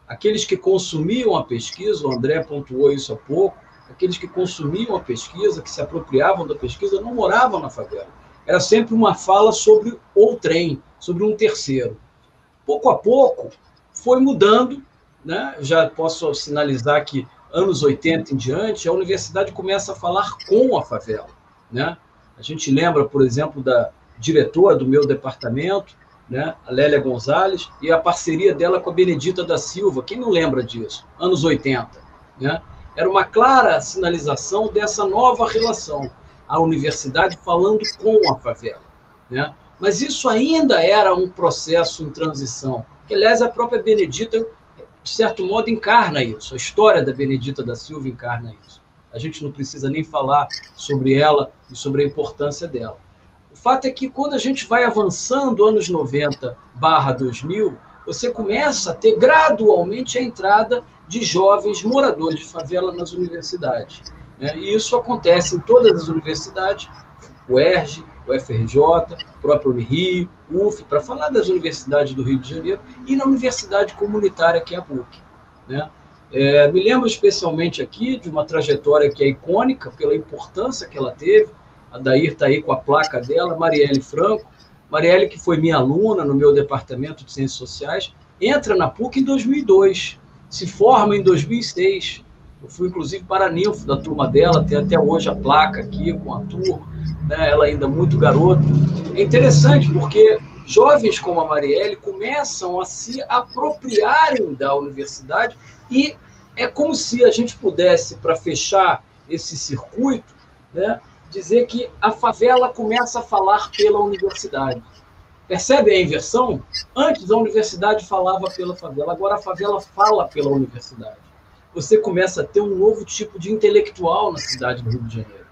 Aqueles que consumiam a pesquisa, o André pontuou isso há pouco, aqueles que consumiam a pesquisa, que se apropriavam da pesquisa, não moravam na favela. Era sempre uma fala sobre outrem, sobre um terceiro. Pouco a pouco, foi mudando, né? Já posso sinalizar que, anos 80 em diante, a universidade começa a falar com a favela, né? A gente lembra, por exemplo, da diretora do meu departamento, né, a Lélia Gonzalez, e a parceria dela com a Benedita da Silva. Quem não lembra disso? Anos 80. Né? Era uma clara sinalização dessa nova relação, a universidade falando com a favela. Né? Mas isso ainda era um processo em transição, que, aliás, a própria Benedita, de certo modo, encarna isso. A história da Benedita da Silva encarna isso. A gente não precisa nem falar sobre ela e sobre a importância dela. O fato é que, quando a gente vai avançando, anos 90/2000, você começa a ter gradualmente a entrada de jovens moradores de favela nas universidades. Né? E isso acontece em todas as universidades, o UERJ, o FRJ, o próprio Unirio, o UF, para falar das universidades do Rio de Janeiro, e na universidade comunitária, que é a PUC. Né? Me lembro especialmente aqui de uma trajetória que é icônica pela importância que ela teve. A Dair está aí com a placa dela, Marielle Franco. Marielle, que foi minha aluna no meu departamento de Ciências Sociais, entra na PUC em 2002, se forma em 2006. Eu fui, inclusive, paraninfo da turma dela, tem até hoje a placa aqui com a turma, né? Ela ainda muito garota. É interessante porque jovens como a Marielle começam a se apropriarem da universidade e é como se a gente pudesse, para fechar esse circuito, né, dizer que a favela começa a falar pela universidade. Percebe a inversão? Antes a universidade falava pela favela, agora a favela fala pela universidade. Você começa a ter um novo tipo de intelectual na cidade do Rio de Janeiro.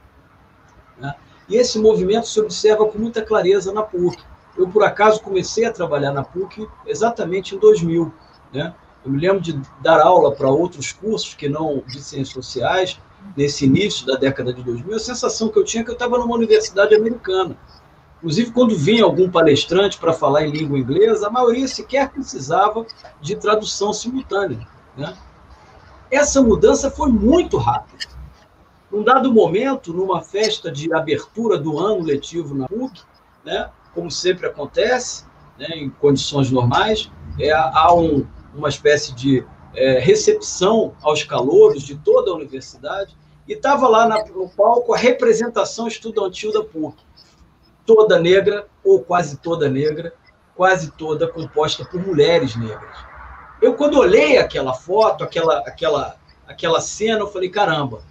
Né? E esse movimento se observa com muita clareza na PUC. Eu, por acaso, comecei a trabalhar na PUC exatamente em 2000. Né? Eu me lembro de dar aula para outros cursos que não de ciências sociais, nesse início da década de 2000, a sensação que eu tinha é que eu estava numa universidade americana. Inclusive, quando vinha algum palestrante para falar em língua inglesa, a maioria sequer precisava de tradução simultânea. Né? Essa mudança foi muito rápida. Num dado momento, numa festa de abertura do ano letivo na PUC, né, como sempre acontece, né, em condições normais, há uma espécie de recepção aos calouros de toda a universidade, e estava lá no palco a representação estudantil da PUC, toda negra, ou quase toda negra, quase toda composta por mulheres negras. Eu, quando olhei aquela foto, aquela cena, eu falei, caramba,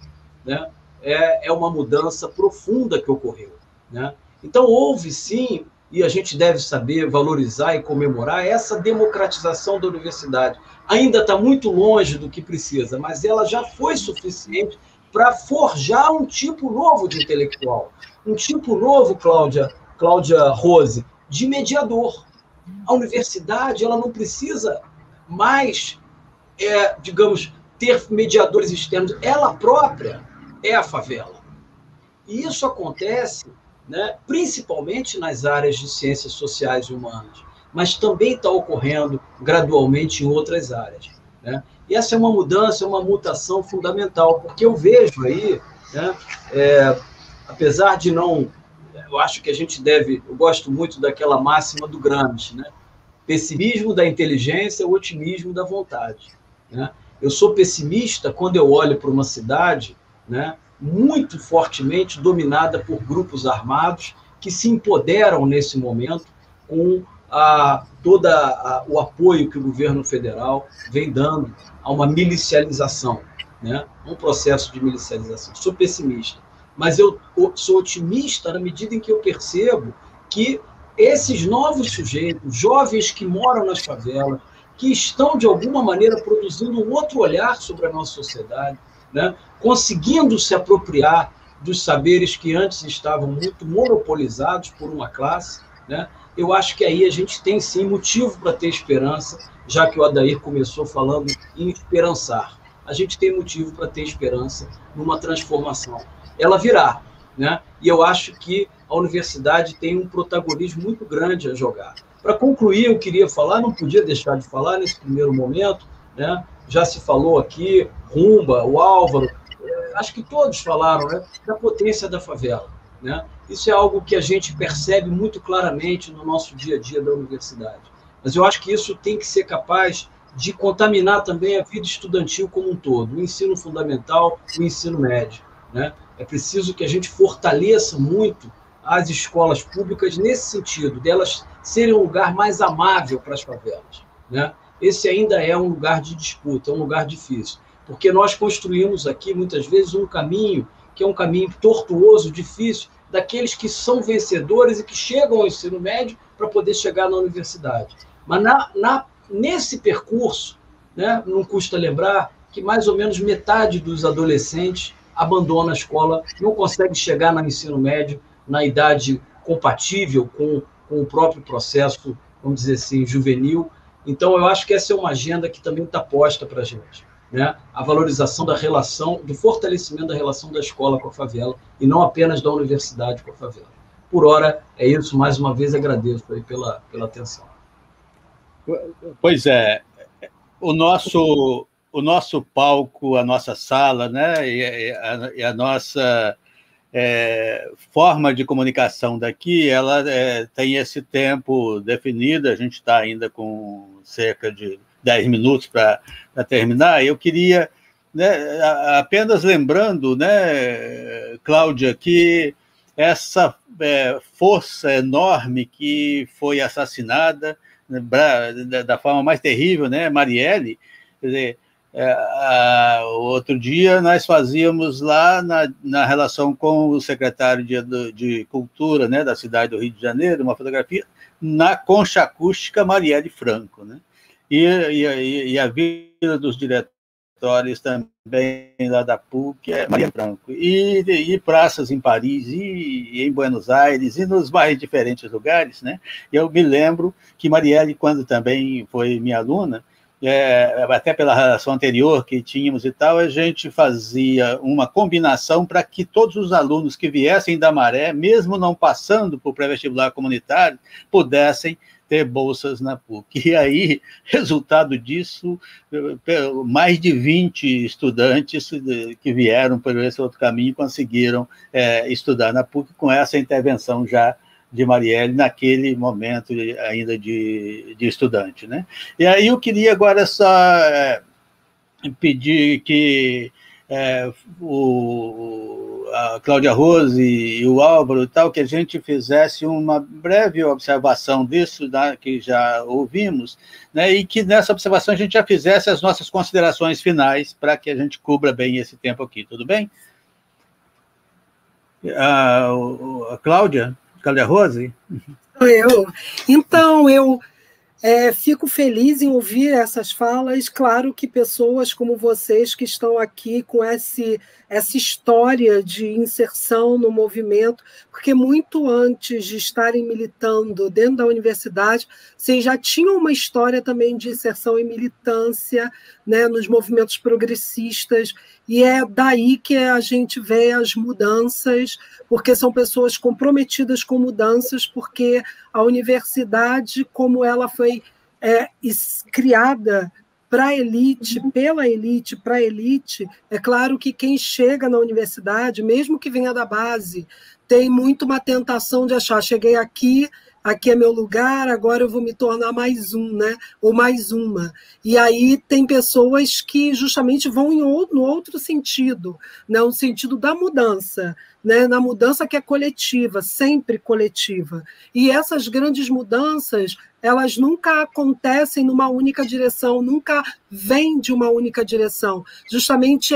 né? É uma mudança profunda que ocorreu. Né? Então, houve, sim, e a gente deve saber valorizar e comemorar essa democratização da universidade. Ainda está muito longe do que precisa, mas ela já foi suficiente para forjar um tipo novo de intelectual. Um tipo novo, Cláudia Rose, de mediador. A universidade ela não precisa mais, digamos, ter mediadores externos. Ela própria é a favela. E isso acontece, né, principalmente nas áreas de ciências sociais e humanas, mas também está ocorrendo gradualmente em outras áreas. Né? E essa é uma mudança, é uma mutação fundamental, porque eu vejo aí, né, apesar de não... Eu acho que a gente deve... Eu gosto muito daquela máxima do Gramsci, né? Pessimismo da inteligência, otimismo da vontade. Né? Eu sou pessimista quando eu olho para uma cidade, né, muito fortemente dominada por grupos armados que se empoderam nesse momento com todo o apoio que o governo federal vem dando a uma milicialização, né? Um processo de milicialização. Sou pessimista, mas eu sou otimista na medida em que eu percebo que esses novos sujeitos, jovens que moram nas favelas, que estão, de alguma maneira, produzindo um outro olhar sobre a nossa sociedade, né? Conseguindo se apropriar dos saberes que antes estavam muito monopolizados por uma classe, né? Eu acho que aí a gente tem, sim, motivo para ter esperança, já que o Adair começou falando em esperançar. A gente tem motivo para ter esperança numa transformação. Ela virá, né? E eu acho que a universidade tem um protagonismo muito grande a jogar. Para concluir, eu queria falar, não podia deixar de falar nesse primeiro momento, né? Já se falou aqui, Rumba, o Álvaro, acho que todos falaram, né, da potência da favela, né? Isso é algo que a gente percebe muito claramente no nosso dia a dia da universidade. Mas eu acho que isso tem que ser capaz de contaminar também a vida estudantil como um todo, o ensino fundamental, o ensino médio, né? É preciso que a gente fortaleça muito as escolas públicas nesse sentido, delas serem um lugar mais amável para as favelas, né? Esse ainda é um lugar de disputa, é um lugar difícil, porque nós construímos aqui, muitas vezes, um caminho que é um caminho tortuoso, difícil, daqueles que são vencedores e que chegam ao ensino médio para poder chegar na universidade. Mas nesse percurso, né, não custa lembrar que mais ou menos metade dos adolescentes abandona a escola, não consegue chegar no ensino médio na idade compatível com o próprio processo, vamos dizer assim, juvenil. Então, eu acho que essa é uma agenda que também está posta para a gente, né? A valorização da relação, do fortalecimento da relação da escola com a favela, e não apenas da universidade com a favela. Por hora, é isso. Mais uma vez, agradeço aí pela atenção. Pois é, o nosso palco, a nossa sala, né, e a nossa forma de comunicação daqui, ela tem esse tempo definido, a gente está ainda com cerca de 10 minutos para terminar. Eu queria, né, apenas lembrando, né, Cláudia, que essa força enorme que foi assassinada da forma mais terrível, né, Marielle, quer dizer, outro dia nós fazíamos lá na relação com o secretário de Cultura, né, da cidade do Rio de Janeiro, uma fotografia na concha acústica Marielle Franco, né? E a vida dos diretórios também lá da PUC é Marielle Franco, e praças em Paris, e em Buenos Aires, e nos mais diferentes lugares, né? Eu me lembro que Marielle, quando também foi minha aluna, até pela relação anterior que tínhamos e tal, a gente fazia uma combinação para que todos os alunos que viessem da Maré, mesmo não passando por pré-vestibular comunitário, pudessem ter bolsas na PUC. E aí, resultado disso, mais de 20 estudantes que vieram por esse outro caminho conseguiram estudar na PUC com essa intervenção já de Marielle, naquele momento ainda de estudante, né? E aí eu queria agora só pedir que a Cláudia Rose e o Álvaro, tal, que a gente fizesse uma breve observação disso, né, que já ouvimos, né, e que nessa observação a gente já fizesse as nossas considerações finais, para que a gente cubra bem esse tempo aqui, tudo bem? A Cláudia Rose? Então, eu fico feliz em ouvir essas falas. Claro que pessoas como vocês que estão aqui com essa história de inserção no movimento, porque muito antes de estarem militando dentro da universidade, vocês já tinham uma história também de inserção e militância, né, nos movimentos progressistas, e é daí que a gente vê as mudanças, porque são pessoas comprometidas com mudanças, porque a universidade, como ela foi criada para a elite, pela elite, para a elite, é claro que quem chega na universidade, mesmo que venha da base, tem muito uma tentação de achar, cheguei aqui é meu lugar, agora eu vou me tornar mais um, né? Ou mais uma. E aí tem pessoas que justamente vão no outro sentido, né? No sentido da mudança, né? Na mudança que é coletiva, sempre coletiva. E essas grandes mudanças, elas nunca acontecem numa única direção, nunca vêm de uma única direção. Justamente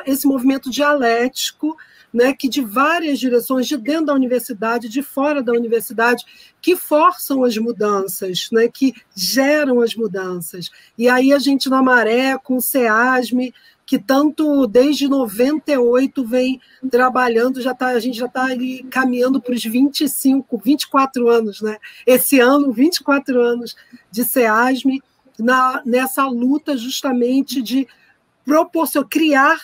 esse movimento dialético, né, que de várias direções, de dentro da universidade, de fora da universidade, que forçam as mudanças, né, que geram as mudanças. E aí a gente na Maré, com o SEASME, que tanto desde 98 vem trabalhando, a gente já está caminhando para os 24 anos, né? Esse ano, 24 anos de SEASM, nessa luta justamente de criar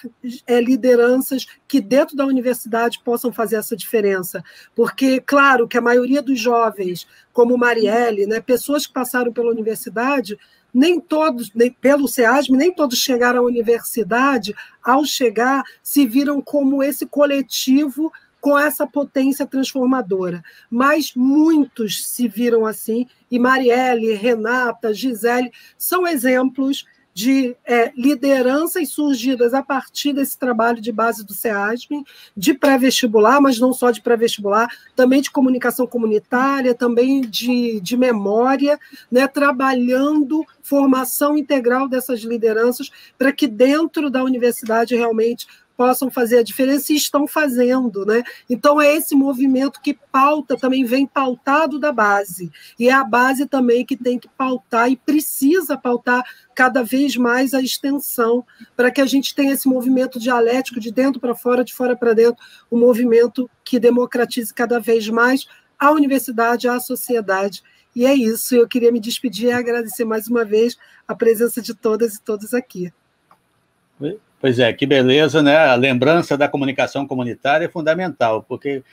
lideranças que dentro da universidade possam fazer essa diferença. Porque, claro, que a maioria dos jovens, como Marielle, né, pessoas que passaram pela universidade, nem todos, pelo SEASM, nem todos chegaram à universidade, ao chegar, se viram como esse coletivo com essa potência transformadora. Mas muitos se viram assim, e Marielle, Renata, Gisele, são exemplos de lideranças surgidas a partir desse trabalho de base do SEASM, de pré-vestibular, mas não só de pré-vestibular, também de comunicação comunitária, também de memória, né, trabalhando formação integral dessas lideranças para que dentro da universidade realmente possam fazer a diferença e estão fazendo, né? Então, é esse movimento que pauta, também vem pautado da base, e é a base também que tem que pautar e precisa pautar cada vez mais a extensão, para que a gente tenha esse movimento dialético de dentro para fora, de fora para dentro, um movimento que democratize cada vez mais a universidade, a sociedade. E é isso, eu queria me despedir e agradecer mais uma vez a presença de todas e todos aqui. Pois é, que beleza, né? A lembrança da comunicação comunitária é fundamental, porque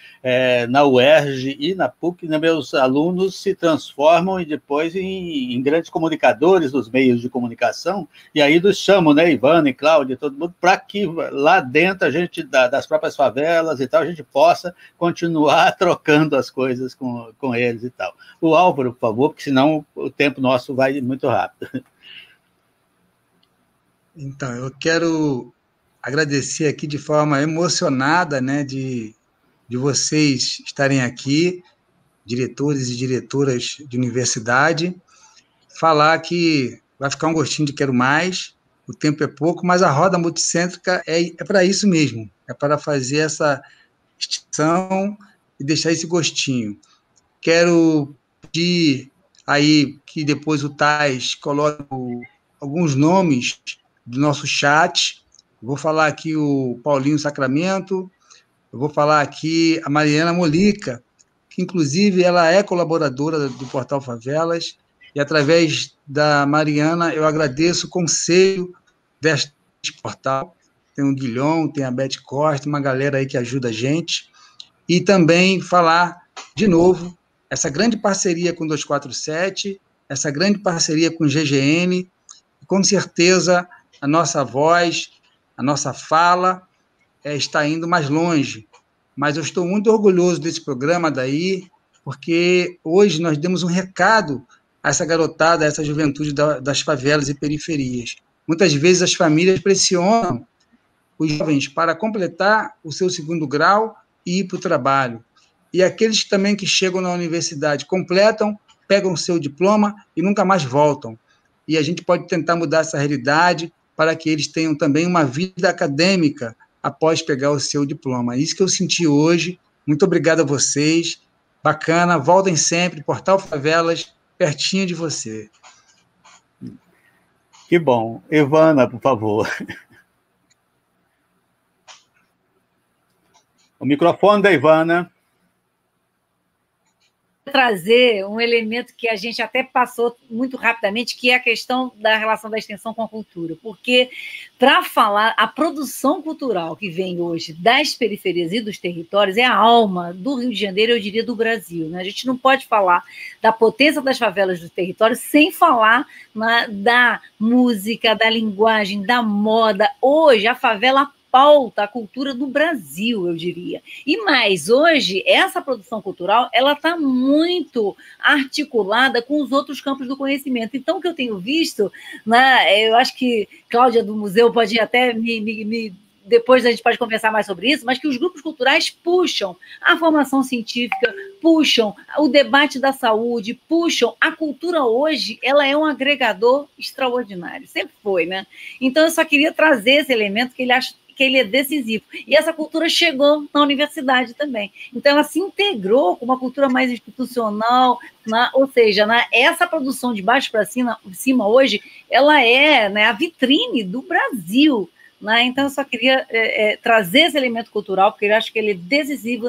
na UERJ e na PUC, né, meus alunos se transformam e depois em grandes comunicadores dos meios de comunicação, e aí nos chamam, né, Ivana e Cláudia, todo mundo, para que lá dentro a gente, das próprias favelas e tal, a gente possa continuar trocando as coisas com eles e tal. O Álvaro, por favor, porque senão o tempo nosso vai muito rápido. Então, eu quero agradecer aqui de forma emocionada, né, de vocês estarem aqui, diretores e diretoras de universidade, falar que vai ficar um gostinho de quero mais, o tempo é pouco, mas a roda multicêntrica é para isso mesmo, é para fazer essa extensão e deixar esse gostinho. Quero pedir aí que depois o Tais coloque alguns nomes do nosso chat. Vou falar aqui o Paulinho Sacramento, eu vou falar aqui a Mariana Molica, que inclusive ela é colaboradora do Portal Favelas, e através da Mariana eu agradeço o conselho deste portal. Tem o Guilhom, tem a Beth Costa, uma galera aí que ajuda a gente. E também falar, de novo, essa grande parceria com o 247, essa grande parceria com o GGN, com certeza a nossa voz, a nossa fala está indo mais longe. Mas eu estou muito orgulhoso desse programa daí, porque hoje nós demos um recado a essa garotada, a essa juventude das favelas e periferias. Muitas vezes as famílias pressionam os jovens para completar o seu segundo grau e ir para o trabalho. E aqueles também que chegam na universidade, completam, pegam o seu diploma e nunca mais voltam. E a gente pode tentar mudar essa realidade para que eles tenham também uma vida acadêmica após pegar o seu diploma. Isso que eu senti hoje. Muito obrigado a vocês. Bacana. Voltem sempre. Portal Favelas, pertinho de você. Que bom. Ivana, por favor. O microfone da Ivana. Trazer um elemento que a gente até passou muito rapidamente, que é a questão da relação da extensão com a cultura, porque para falar, a produção cultural que vem hoje das periferias e dos territórios é a alma do Rio de Janeiro, eu diria, do Brasil, né? A gente não pode falar da potência das favelas dos territórios sem falar da música, da linguagem, da moda. Hoje, a favela pauta a cultura do Brasil, eu diria. E mais, hoje, essa produção cultural, ela está muito articulada com os outros campos do conhecimento. Então, o que eu tenho visto, né, eu acho que Cláudia do museu pode até depois a gente pode conversar mais sobre isso, mas que os grupos culturais puxam a formação científica, puxam o debate da saúde, puxam a cultura hoje, ela é um agregador extraordinário, sempre foi, né? Então, eu só queria trazer esse elemento que ele é decisivo. E essa cultura chegou na universidade também. Então, ela se integrou com uma cultura mais institucional, ou seja, essa produção de baixo para cima hoje, ela é, né, a vitrine do Brasil. né? Então, eu só queria trazer esse elemento cultural, porque eu acho que ele é decisivo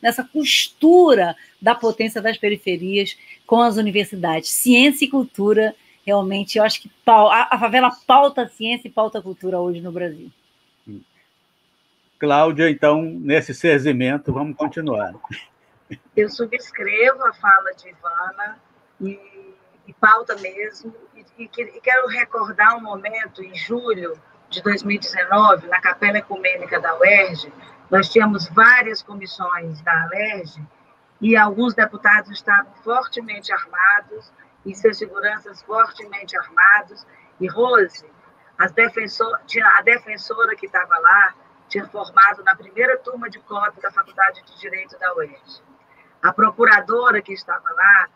nessa costura da potência das periferias com as universidades. Ciência e cultura, realmente, eu acho que a favela pauta a ciência e pauta a cultura hoje no Brasil. Cláudia, então, nesse segmento, vamos continuar. Eu subscrevo a fala de Ivana e pauta mesmo, e quero recordar um momento, em julho de 2019, na Capela Ecumênica da UERJ, nós tínhamos várias comissões da UERJ, e alguns deputados estavam fortemente armados, e seus seguranças fortemente armados, e Rose, a defensora que estava lá, tinha formado na primeira turma de cota da Faculdade de Direito da UERJ. A procuradora que estava lá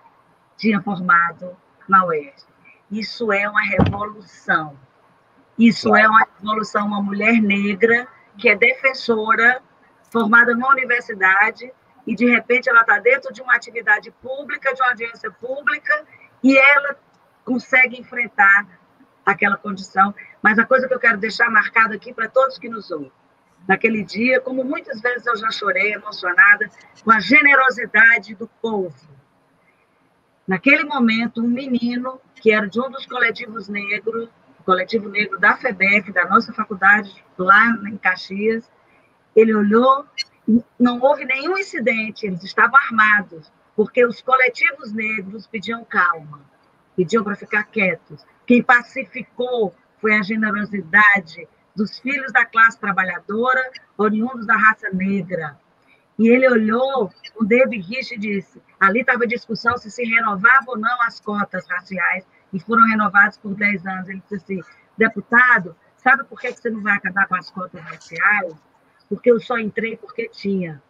tinha formado na UERJ. Isso é uma revolução. Isso é uma revolução, uma mulher negra que é defensora, formada numa universidade, e, de repente, ela está dentro de uma atividade pública, de uma audiência pública, e ela consegue enfrentar aquela condição. Mas a coisa que eu quero deixar marcada aqui para todos que nos ouvem, naquele dia, como muitas vezes eu já chorei, emocionada, com a generosidade do povo. Naquele momento, um menino, que era de um dos coletivos negros, o coletivo negro da FEBEC, da nossa faculdade, lá em Caxias, ele olhou, não houve nenhum incidente, eles estavam armados, porque os coletivos negros pediam calma, pediam para ficar quietos. Quem pacificou foi a generosidade dos filhos da classe trabalhadora, oriundos da raça negra. E ele olhou, o David Rich disse, ali estava a discussão se renovava ou não as cotas raciais, e foram renovadas por 10 anos. Ele disse assim, deputado, sabe por que você não vai acabar com as cotas raciais? Porque eu só entrei porque tinha.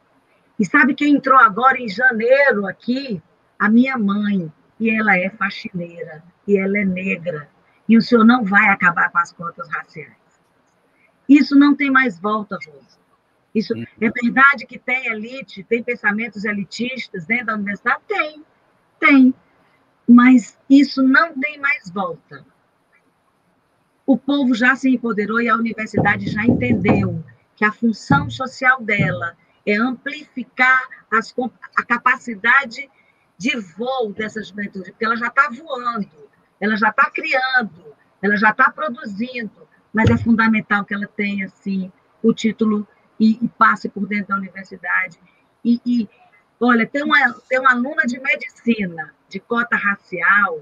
E sabe quem entrou agora em janeiro aqui? A minha mãe. E ela é faxineira, e ela é negra. E o senhor não vai acabar com as cotas raciais. Isso não tem mais volta, Rosa. Isso é verdade que tem elite, tem pensamentos elitistas dentro da universidade? Tem. Mas isso não tem mais volta. O povo já se empoderou e a universidade já entendeu que a função social dela é amplificar a capacidade de voo dessa juventude, porque ela já está voando, ela já está criando, ela já está produzindo, mas é fundamental que ela tenha, assim, o título e passe por dentro da universidade. Olha, tem uma aluna de medicina, de cota racial,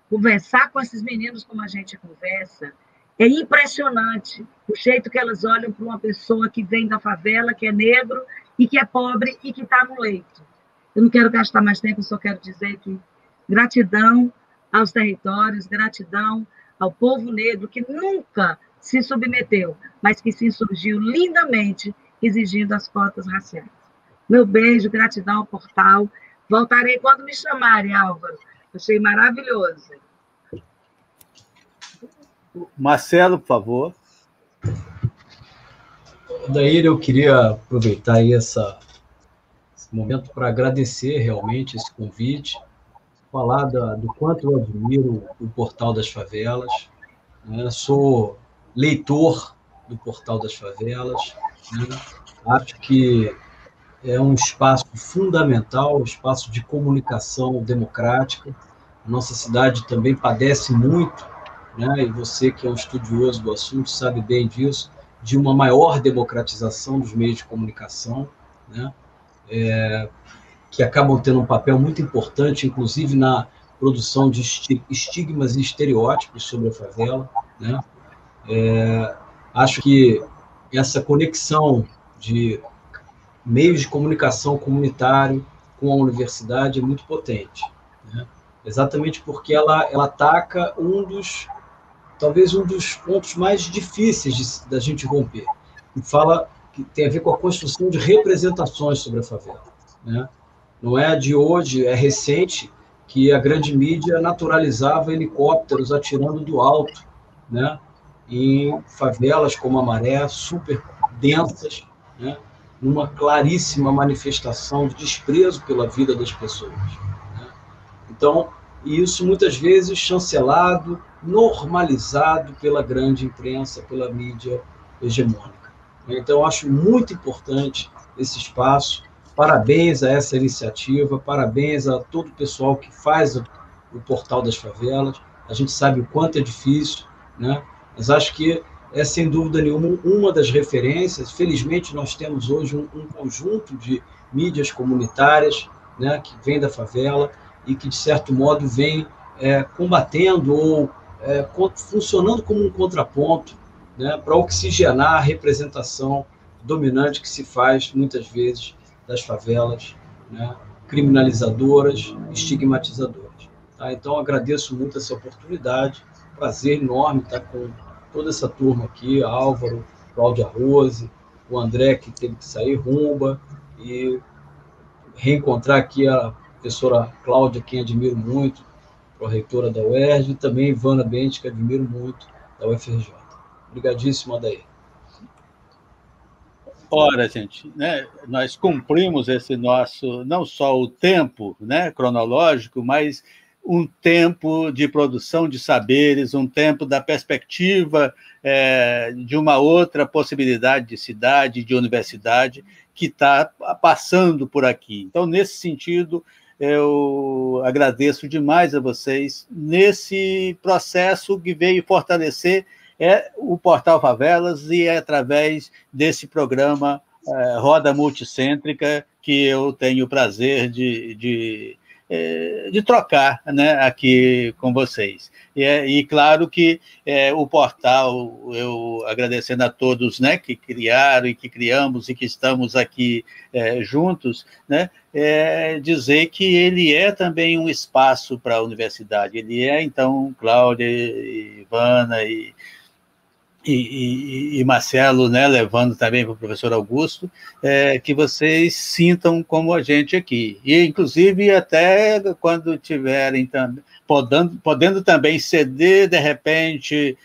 conversar com esses meninos como a gente conversa, é impressionante o jeito que elas olham para uma pessoa que vem da favela, que é negro e que é pobre e que está no leito. Eu não quero gastar mais tempo, eu só quero dizer que gratidão aos territórios, gratidão ao povo negro que nunca se submeteu, mas que se insurgiu lindamente exigindo as cotas raciais. Meu beijo, gratidão ao portal. Voltarei quando me chamarem, Álvaro. Achei maravilhoso. Marcelo, por favor. Daí eu queria aproveitar aí esse momento para agradecer realmente esse convite, falar do quanto eu admiro o Portal das Favelas. Né? Sou leitor do Portal das Favelas. Né? Acho que é um espaço fundamental, um espaço de comunicação democrática. A nossa cidade também padece muito, né? E você que é um estudioso do assunto sabe bem disso, de uma maior democratização dos meios de comunicação, né? Que acabam tendo um papel muito importante, inclusive na produção de estigmas e estereótipos sobre a favela, né? Acho que essa conexão de meios de comunicação comunitário com a universidade é muito potente, né? Exatamente porque ela ataca talvez um dos pontos mais difíceis da gente romper, que tem a ver com a construção de representações sobre a favela, né? Não é de hoje, é recente que a grande mídia naturalizava helicópteros atirando do alto, né? Em favelas como a Maré, super densas, né? Numa claríssima manifestação de desprezo pela vida das pessoas, né? Então, isso muitas vezes chancelado, normalizado pela grande imprensa, pela mídia hegemônica. Então, acho muito importante esse espaço. Parabéns a essa iniciativa, parabéns a todo o pessoal que faz o Portal das Favelas. A gente sabe o quanto é difícil, né? Mas acho que é, sem dúvida nenhuma, uma das referências. Felizmente, nós temos hoje um conjunto de mídias comunitárias, né, que vem da favela e que, de certo modo, vem combatendo ou funcionando como um contraponto, né, para oxigenar a representação dominante que se faz, muitas vezes, das favelas, né, criminalizadoras, estigmatizadoras. Tá? Então, agradeço muito essa oportunidade, prazer enorme estar com toda essa turma aqui, Álvaro, Cláudia Rose, o André, que teve que sair, Rumba, e reencontrar aqui a professora Cláudia, quem admiro muito, pró-reitora da UERJ, e também Ivana Bente, que admiro muito, da UFRJ. Obrigadíssimo, Adair. Ora, gente, né, nós cumprimos esse nosso, não só o tempo, né, cronológico, mas um tempo de produção de saberes, um tempo da perspectiva de uma outra possibilidade de cidade, de universidade, que está passando por aqui. Então, nesse sentido, eu agradeço demais a vocês nesse processo que veio fortalecer o Portal Favelas e através desse programa Roda Multicêntrica, que eu tenho o prazer de trocar, né, aqui com vocês. E claro que o portal, eu agradecendo a todos, né, que criaram e que criamos e que estamos aqui juntos, né, dizer que ele é também um espaço para a universidade. Ele é, então, Cláudia, Ivana e Marcelo, né, levando também para o professor Augusto, que vocês sintam como a gente aqui. E, inclusive, até quando tiverem também, podendo também ceder, de repente,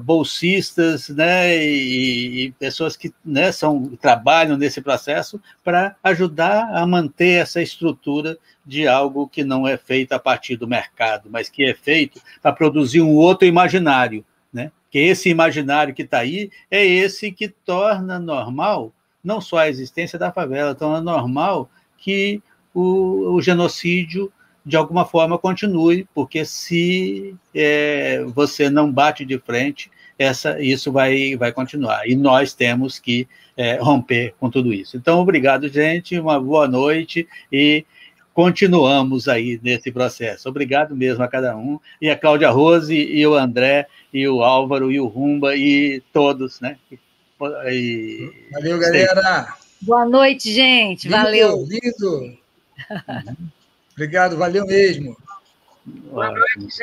bolsistas, né, e pessoas que, né, trabalham nesse processo para ajudar a manter essa estrutura de algo que não é feito a partir do mercado, mas que é feito para produzir um outro imaginário, né? Que esse imaginário que está aí é esse que torna normal não só a existência da favela, torna normal que o genocídio, de alguma forma, continue, porque se você não bate de frente, isso vai continuar. E nós temos que romper com tudo isso. Então, obrigado, gente, uma boa noite e continuamos aí nesse processo. Obrigado mesmo a cada um, e a Cláudia Rose, e o André, e o Álvaro, e o Rumba, e todos, né? Valeu, galera! Boa noite, gente! Lindo, valeu! Lindo! Obrigado, valeu mesmo! Boa noite, gente!